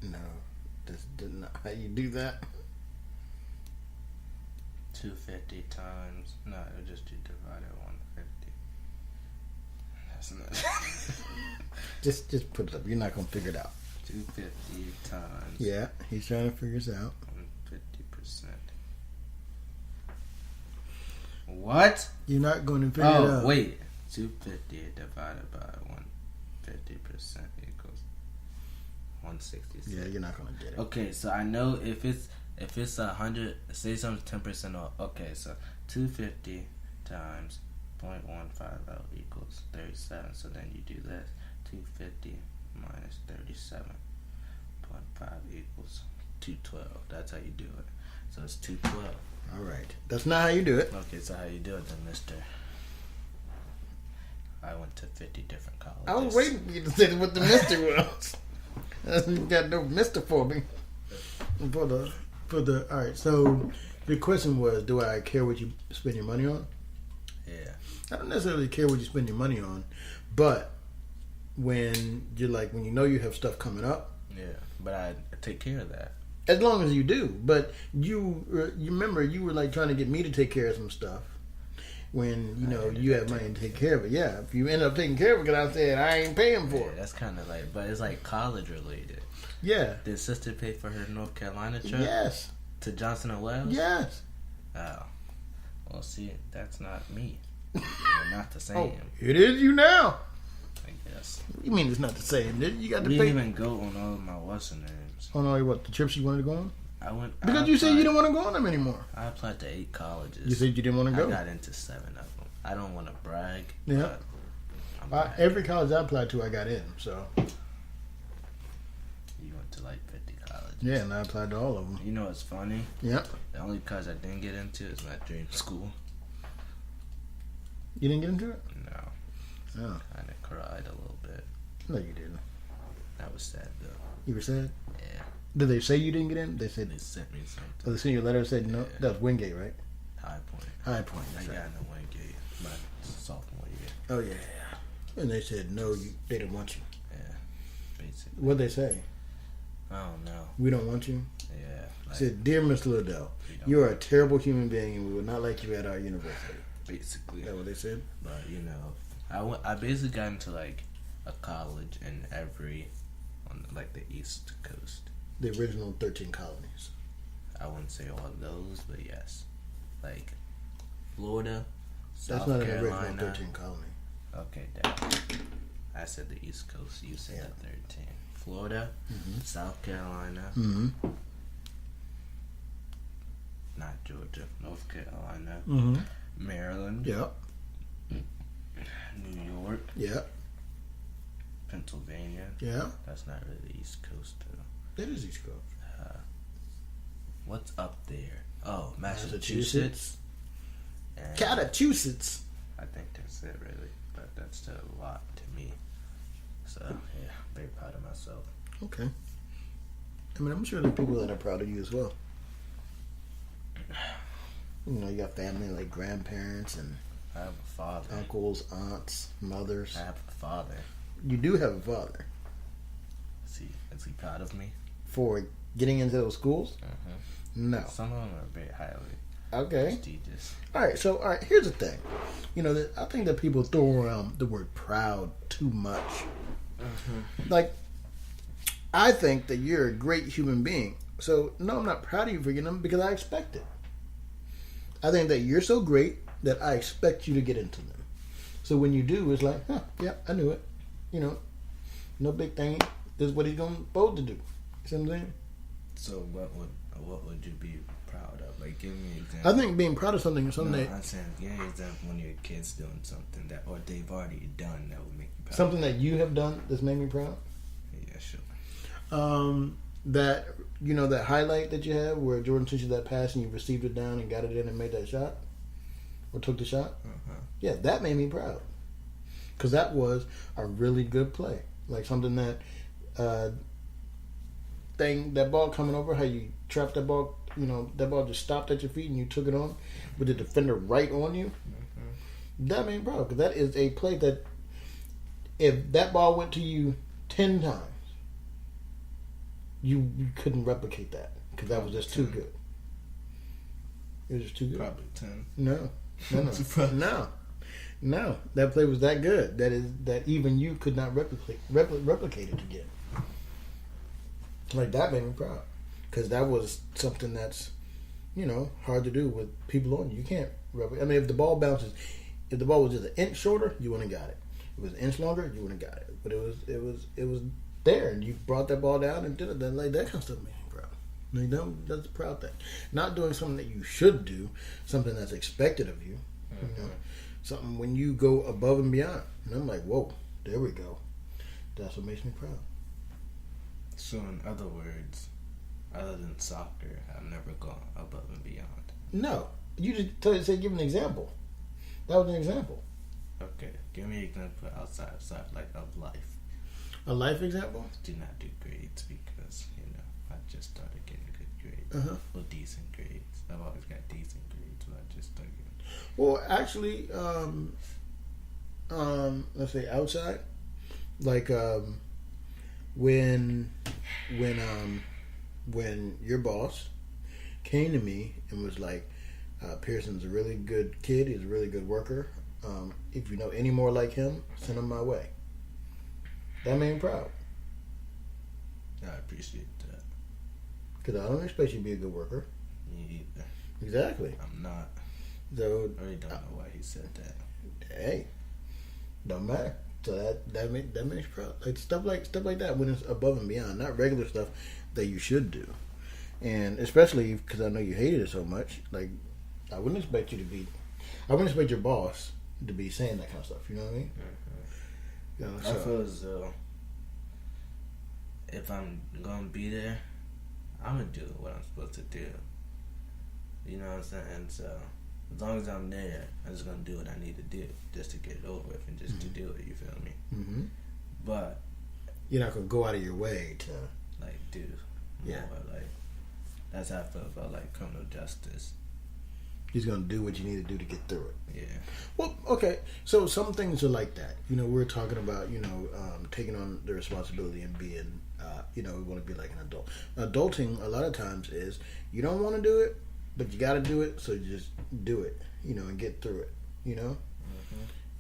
No, that's not how you do that. 250 times. No, it'll just do divided 150. That's not. Just put it up. You're not gonna figure it out. 250 times. Yeah, he's trying to figure this out. 50%. What? You're not going to figure it out. Oh, wait. 250 divided by 150% equals 166. Yeah, you're not gonna get it. Okay, so I know if it's 100, say something 10% off. Okay, so 250 times 0.150 equals 37. So then you do this. 250 minus 37.5 equals 212. That's how you do it. So it's 212. All right, that's not how you do it. Okay, so how you do it then, mister? I went to 50 different colleges. I was waiting for you to say what the mister was. You got no mister for me. For the all right. So the question was, do I care what you spend your money on? Yeah. I don't necessarily care what you spend your money on, but when you know you have stuff coming up. Yeah, but I take care of that. As long as you do. But you remember you were like trying to get me to take care of some stuff when you have money to take care of it. Yeah, if you end up taking care of it because I said I ain't paying for it. That's kind of like, but it's like college related. Yeah. Did sister pay for her North Carolina trip? Yes. To Johnson and Wales? Yes. Oh. Well, see, that's not me. We're not the same. Oh, it is you now. I guess. You mean it's not the same? You got to We pay. didn't even go on all of my what's names. On all what the trips you wanted to go on? Because you said you didn't want to go on them anymore. I applied to 8 colleges. You said you didn't want to go. I got into 7 of them. I don't want to brag. Yeah. But Every college I applied to, I got in. So. You went to like 50 colleges. Yeah, and I applied to all of them. You know what's funny? Yeah. The only college I didn't get into is my dream school. You didn't get into it? No. Oh. Kind of cried a little bit. No, you didn't. That was sad though. You were sad? Yeah. Did they say you didn't get in? They said. They sent me something. Oh, they sent you a letter that said no. Yeah. That was Wingate, right? High Point. High Point. I That's got right. into Wingate my sophomore year. Oh yeah. And they said no. They didn't want you. Yeah. Basically. What'd they say? I don't know. We don't want you. Yeah. Like, said, dear Mr. Liddell, you are a terrible human being, and we would not like you at our university. Basically. Is that what they said? But I basically got into like a college in every on like the East Coast. The original 13 colonies. I wouldn't say all of those, but yes. Like Florida, That's South not Carolina. an original 13 colony. Okay, Dad. I said the East Coast. You said the 13. Florida, South Carolina, not Georgia, North Carolina, Maryland, Yep. New York, Yep. Pennsylvania. Yeah. That's not really the East Coast, though. It is East Coast. What's up there? Oh, Massachusetts. And Massachusetts. I think that's it, really. But that's still a lot to me. So, yeah, very proud of myself. Okay. I mean, I'm sure there's people that are proud of you as well. You know, you got family like grandparents and I have a father. uncles, aunts, mothers. I have a father. You do have a father. Is he proud of me? For getting into those schools? No. Some of them are very highly Okay. prestigious. All right, here's the thing. You know, I think that people throw around the word proud too much. Like, I think that you're a great human being. So, no, I'm not proud of you for getting them because I expect it. I think that you're so great that I expect you to get into them. So when you do, it's like, yeah, I knew it. You know, no big thing. This is what he's supposed to do. You see what I'm saying? So what would you be proud of? Like, give me an example. I think being proud of something is something No, that... I'm saying, give me an example when your kid's doing something that, or they've already done that would make you proud. Something that you have done that's made me proud? Yeah, sure. That, you know, that highlight that you have where Jordan sent you that pass and you received it down and got it in and made that shot? Or took the shot? Yeah, that made me proud. Because that was a really good play. Like something that... that ball coming over, how you trapped that ball, you know, that ball just stopped at your feet and you took it on with the defender right on you. That made me proud. Because that is a play that if that ball went to you 10 times, you couldn't replicate that because that was just too good. It was just too good. Probably 10. No. That play was that good. That even you could not replicate it again. Like that made me proud because that was something that's, you know, hard to do with people on you. You can't replicate. I mean, if the ball bounces, if the ball was just an inch shorter, you wouldn't have got it. If it was an inch longer, you wouldn't have got it. But it was there, and you brought that ball down and did it. Then like that kind of stuff made me proud. Like that's a proud thing. Not doing something that you should do, something that's expected of you. You know, something when you go above and beyond. And I'm like, whoa, there we go. That's what makes me proud. So in other words, other than soccer, I've never gone above and beyond. No, you just give an example. That was an example. Okay, give me an example outside like of life. A life example? Do not do grades because I just started getting good grades. Well, decent grades. I've always got decent grades, but I just started getting. Well, actually, let's say outside, like when your boss came to me and was like, Pearson's a really good kid, he's a really good worker. If you know any more like him, send him my way. That made me proud. I appreciate that. Because I don't expect you to be a good worker. Me either. Exactly. I'm not. So I really don't know why he said that. Hey, don't matter. So that makes me proud. Like stuff like that when it's above and beyond, not regular stuff that you should do. And especially because I know you hated it so much, like I wouldn't expect your boss to be saying that kind of stuff. You know what I mean? You know, I feel as though if I'm gonna be there, I'm gonna do what I'm supposed to do. You know what I'm saying? So as long as I'm there, I'm just gonna do what I need to do just to get it over with and just to do it. You feel me? Mm-hmm. But you're not gonna go out of your way to like do more. Like that's how I feel about like criminal justice. He's gonna do what you need to do to get through it. Yeah. Well, okay. So some things are like that. You know, we're talking about taking on the responsibility and being, we want to be like an adult. Adulting a lot of times is you don't want to do it, but you got to do it. So you just do it. And get through it.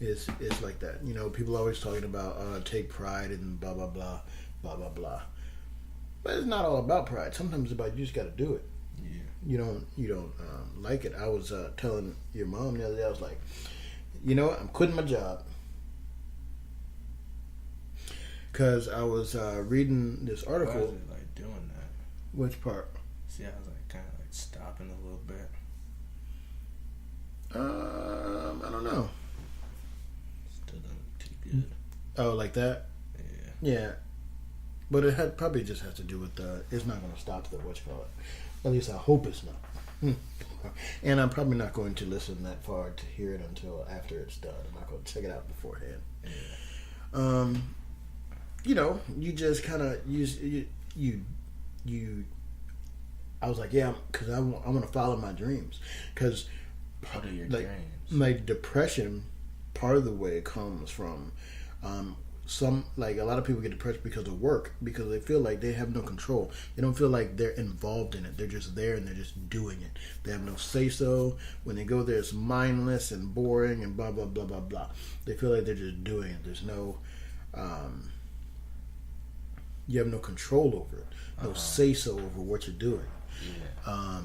It's like that. People always talking about take pride and blah blah blah blah blah blah. But it's not all about pride. Sometimes it's about you just got to do it. Yeah. You don't like it. I was telling your mom the other day. I was like, you know what? I'm quitting my job because I was reading this article. Why is it like doing that? Which part? See, I was like kind of like stopping a little bit. I don't know. Still don't look too good. Oh, like that? Yeah. Yeah. But it probably just has to do with it's not going to stop the what you call it. At least I hope it's not. And I'm probably not going to listen that far to hear it until after it's done. I'm not going to check it out beforehand. Yeah. You know, you just kind of you. I was like, yeah, because I want to follow my dreams. Because What are your like dreams? my depression, part of the way it comes from some, like a lot of people get depressed because of work, because they feel like they have no control. They don't feel like they're involved in it. They're just there and they're just doing it. They have no say so. When they go there, it's mindless and boring and blah blah blah blah blah. They feel like they're just doing it. There's no you have no control over it, no say so over what you're doing. Yeah.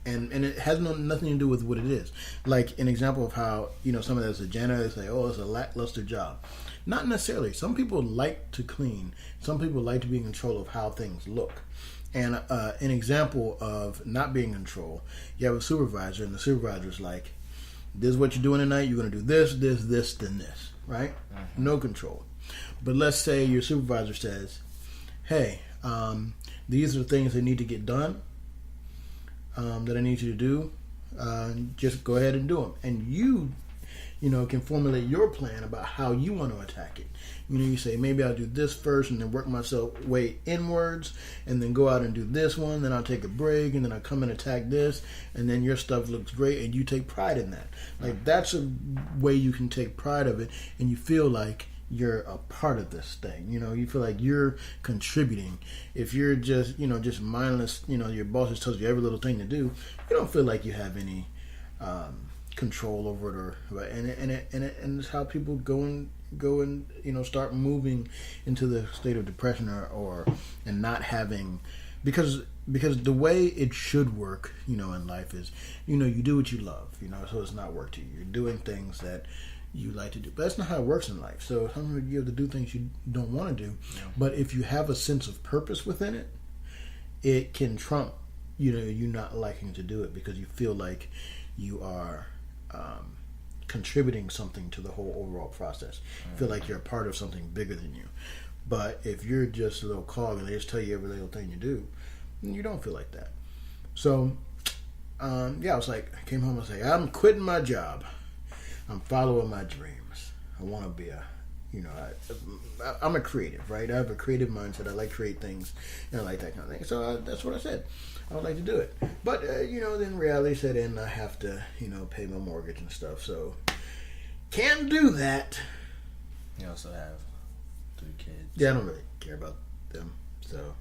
And it has nothing to do with what it is. Like an example of how, you know, someone that's a janitor, they say, oh, it's a lackluster job. Not necessarily. Some people like to clean. Some people like to be in control of how things look. And an example of not being in control, you have a supervisor, and the supervisor's like, this is what you're doing tonight. You're going to do this, then this, right? Mm-hmm. No control. But let's say your supervisor says, hey, these are the things that need to get done. That I need you to do, just go ahead and do them. And you know, can formulate your plan about how you want to attack it. You know, you say, maybe I'll do this first and then work myself way inwards and then go out and do this one. Then I'll take a break and then I'll come and attack this. And then your stuff looks great and you take pride in that. Like, that's a way you can take pride of it and you feel like you're a part of this thing. You know, you feel like you're contributing. If you're just, you know, just mindless, you know, your boss just tells you every little thing to do, you don't feel like you have any control over it, or right. And it's how people go and you know, start moving into the state of depression or not having, because the way it should work, you know, in life is, you know, you do what you love, you know, so it's not work to you. You're doing things that you like to do, but that's not how it works in life. So sometimes you have to do things you don't want to do. Yeah. But if you have a sense of purpose within it, it can trump, you know, you not liking to do it because you feel like you are contributing something to the whole overall process. You feel like you're a part of something bigger than you. But if you're just a little cog and they just tell you every little thing you do, then you don't feel like that. So yeah, I was like, I came home and I was like, I'm quitting my job. I'm following my dreams. I want to be I'm a creative, right? I have a creative mindset. I like to create things, and I like that kind of thing. So that's what I said. I would like to do it. But, you know, then reality set in. I have to, you know, pay my mortgage and stuff. So, can't do that. You also have 3 kids. Yeah, I don't really care about them. So,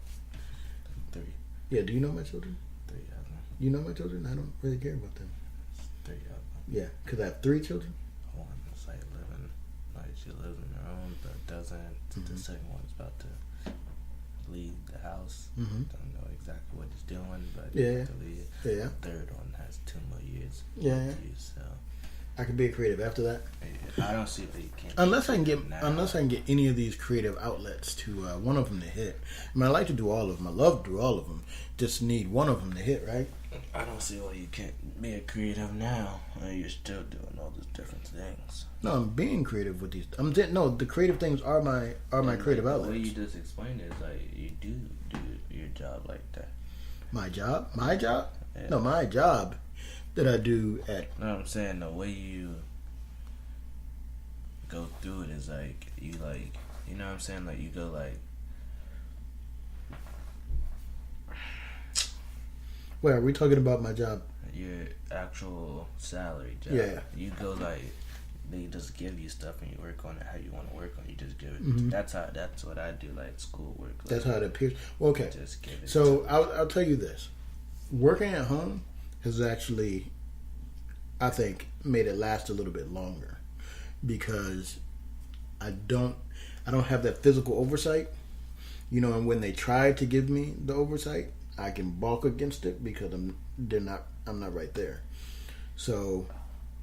3. Yeah, do you know my children? 3 of them. You know my children? I don't really care about them. 3 of them. Yeah, because I have 3 children. One is like she lives on her own, but doesn't. Mm-hmm. The second one's about to leave the house. Mm-hmm. Don't know exactly what he's doing, but he's about to leave. Yeah. The third one has 2 more years. Yeah. So I could be a creative after that. I don't see what you can. Unless I can get any of these creative outlets to one of them to hit. I mean, I like to do all of them. I love to do all of them. Just need one of them to hit, right? I don't see why you can't be a creative now. You're still doing all these different things. No, I'm being creative with these. The creative things are my creative outlets. The way you just explained it is like you do your job like that. My job? Yeah. No, my job that I do at. No, I'm saying the way you go through it is like you know what I'm saying, like you go like. Where are we talking about my job? Your actual salary job. Yeah. You go like they just give you stuff and you work on it how you want to work on it. You just give it. Mm-hmm. That's what I do, like schoolwork. Like, that's how it appears. Well, okay. Just give it. So I'll tell you this: working at home has actually, I think, made it last a little bit longer because I don't have that physical oversight. And when they try to give me the oversight, I can balk against it because I'm not right there. So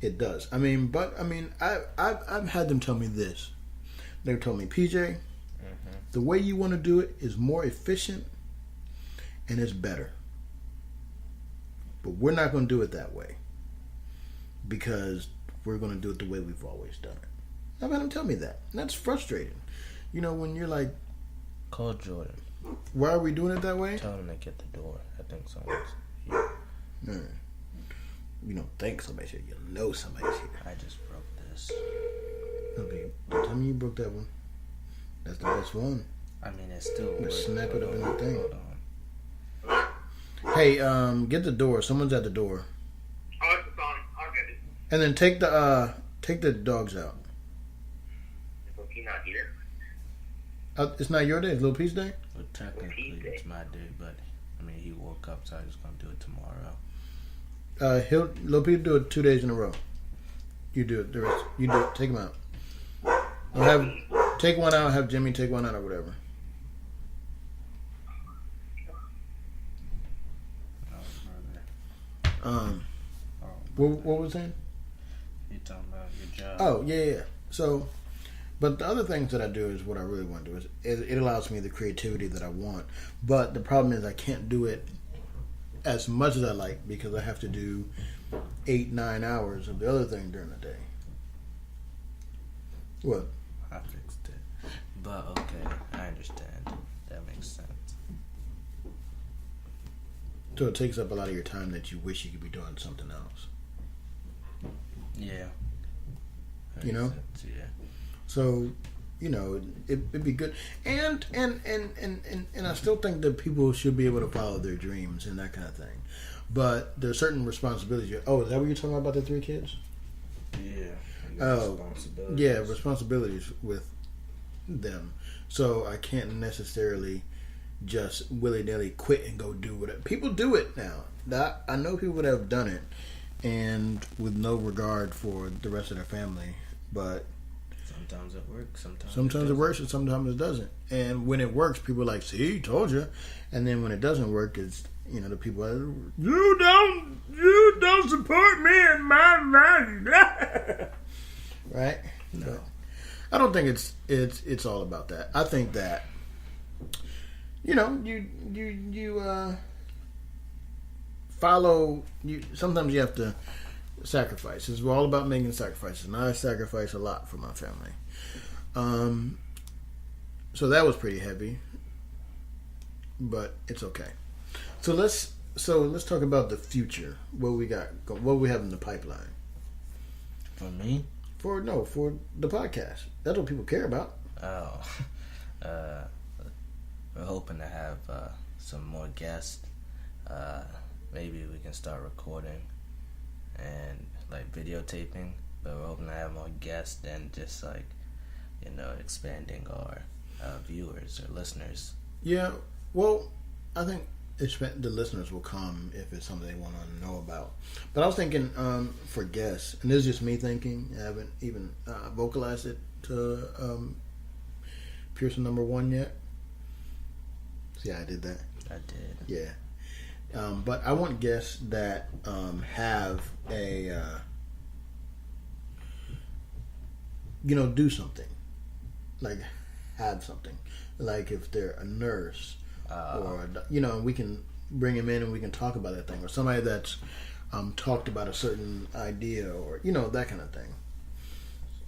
it does. I've had them tell me this. They told me, PJ, the way you want to do it is more efficient and it's better. But we're not going to do it that way because we're going to do it the way we've always done it. I've had them tell me that. And that's frustrating. When you're like, call Jordan. Why are we doing it that way? Tell him to get the door. I think someone's here. You don't think somebody's here. You know somebody's here. I just broke this. Okay, don't tell me you broke that one. That's the best one. I mean, it's still. Just snap it up in the thing. Hold on. Hey, get the door. Someone's at the door. Oh, it's fine. I'll get it. And then take the dogs out. Is he not here? It's not your day. It's Lil Peace Day. Well, technically, it's my day, but he woke up, so I was gonna do it tomorrow. Lil Peace do it 2 days in a row. You do it. The rest. You do it. Take them out. Take one out. Have Jimmy take one out or whatever. What was that? You talking about your job? Oh yeah. So, but the other things that I do is what I really want to do is it allows me the creativity that I want. But the problem is I can't do it as much as I like because I have to do 8-9 hours of the other thing during the day. What? I fixed it. But okay, I understand. That makes sense. So it takes up a lot of your time that you wish you could be doing something else. Yeah. You know? Sense, yeah. So, it'd be good. And I still think that people should be able to follow their dreams and that kind of thing. But there's certain responsibilities. Oh, is that what you're talking about the 3 kids? Yeah. Oh, yeah, responsibilities with them. So I can't necessarily just willy-nilly quit and go do whatever. People do it now. I know people that have done it and with no regard for the rest of their family. But sometimes it works. Sometimes it works and sometimes it doesn't. And when it works, people are like, see, told you. And then when it doesn't work, it's, the people are, you don't support me and my values. Right? No. But I don't think it's all about that. I think that, you follow, sometimes you have to sacrifice. It's all about making sacrifices. And I sacrifice a lot for my family. So that was pretty heavy. But it's okay. So let's talk about the future. What we got, what we have in the pipeline. For me? For the podcast. That's what people care about. Oh. We're hoping to have some more guests. Maybe we can start recording and videotaping. But we're hoping to have more guests and just expanding our viewers or listeners. Yeah. Well, I think the listeners will come if it's something they want to know about. But I was thinking for guests, and this is just me thinking. I haven't even vocalized it to Pearson number 1 yet. See how I did that? I did. Yeah. But I want guests that have a do something, have something, if they're a nurse or we can bring them in and we can talk about that thing, or somebody that's talked about a certain idea, or that kind of thing,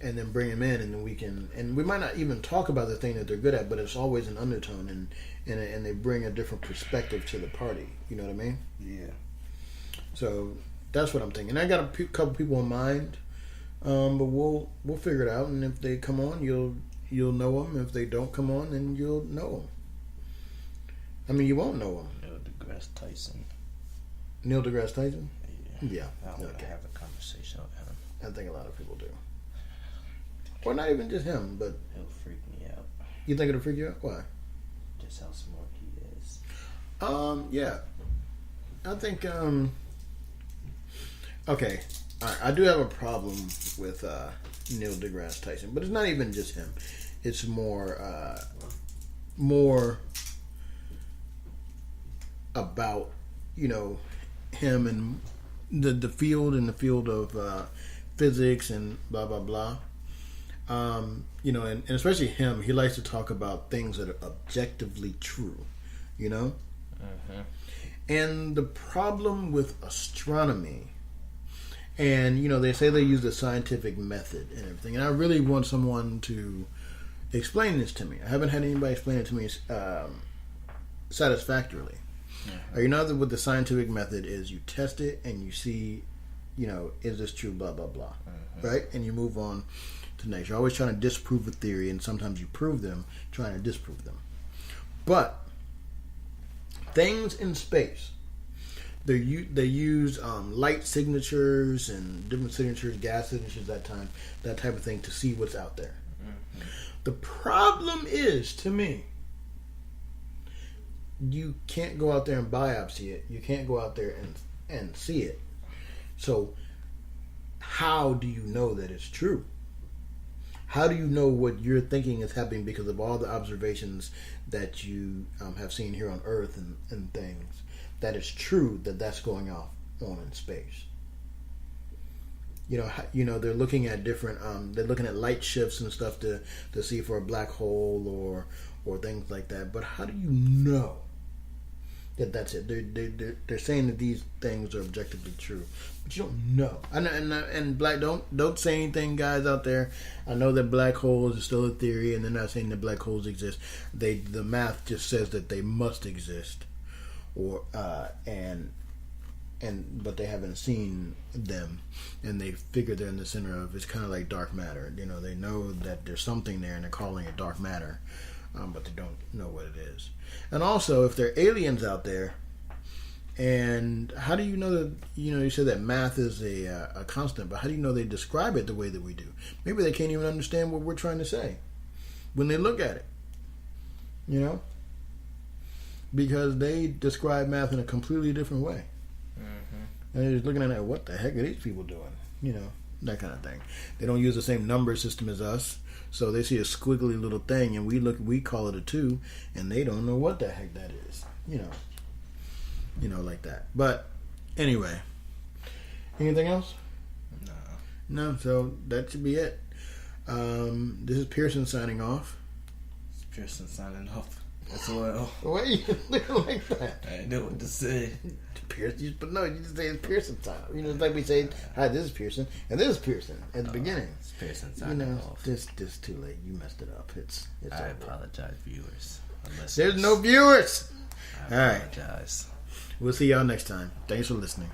and then bring them in, and then we might not even talk about the thing that they're good at, but it's always an undertone, and they bring a different perspective to the party. You know what I mean? Yeah. So that's what I'm thinking. I got a couple people in mind, but we'll figure it out. And if they come on, you'll know them. If they don't come on, then you'll know them. I mean, you won't know them. Neil deGrasse Tyson. Neil deGrasse Tyson? Yeah. I want to have a conversation with him. I think a lot of people do. Or not even just him, but He'll freak me out. You think it'll freak you out? Why? Just how smart he is. Yeah. I think, okay. All right. I do have a problem with Neil deGrasse Tyson, but it's not even just him. It's more more about, you know, him and the field of physics and blah blah blah. You know, and especially him, he likes to talk about things that are objectively true, you know. And the problem with astronomy, and you know, they say they use the scientific method and everything, and I really want someone to explain this to me. I haven't had anybody explain it to me satisfactorily. You know that what the scientific method is, you test it and you see, you know, is this true, blah blah blah, right? And you move on to next. You're always trying to disprove a theory, and sometimes you prove them, trying to disprove them. But things in space, they use light signatures and different signatures, gas signatures, that type of thing, to see what's out there. The problem is, to me, you can't go out there and biopsy it. You can't go out there and see it. So how do you know that it's true? How do you know what you're thinking is happening because of all the observations that you have seen here on Earth and things, that it's true that that's going on in space? You know, they're looking at different. They're looking at light shifts and stuff to see for a black hole or things like that. But how do you know that that's it? They're saying that these things are objectively true, but you don't know. And black don't say anything, guys out there. I know that black holes is still a theory, and they're not saying that black holes exist. The math just says that they must exist, or but they haven't seen them, and they figure they're in the center of. It's kind of like dark matter. You know, they know that there's something there, and they're calling it dark matter, but they don't know what it is. And also, if there are aliens out there, and how do you know that? You know, you said that math is a constant, but how do you know they describe it the way that we do? Maybe they can't even understand what we're trying to say when they look at it. You know, because they describe math in a completely different way. And they're just looking at it, what the heck are these people doing? You know, that kind of thing. They don't use the same number system as us, so they see a squiggly little thing, and we call it a 2, and they don't know what the heck that is. You know, like that. But anyway, anything else? No. So that should be it. This is Pearson signing off. It's Pearson signing off as well. Why are you looking like that? I didn't know what to say. Pearson, but no, you just say it's Pearson time. You know, it's like we say, "Hi, this is Pearson," and this is Pearson at the beginning. It's Pearson signing off. This too late. You messed it up. It's I over. apologize, viewers. There's no viewers. I apologize. All right. We'll see y'all next time. Thanks for listening.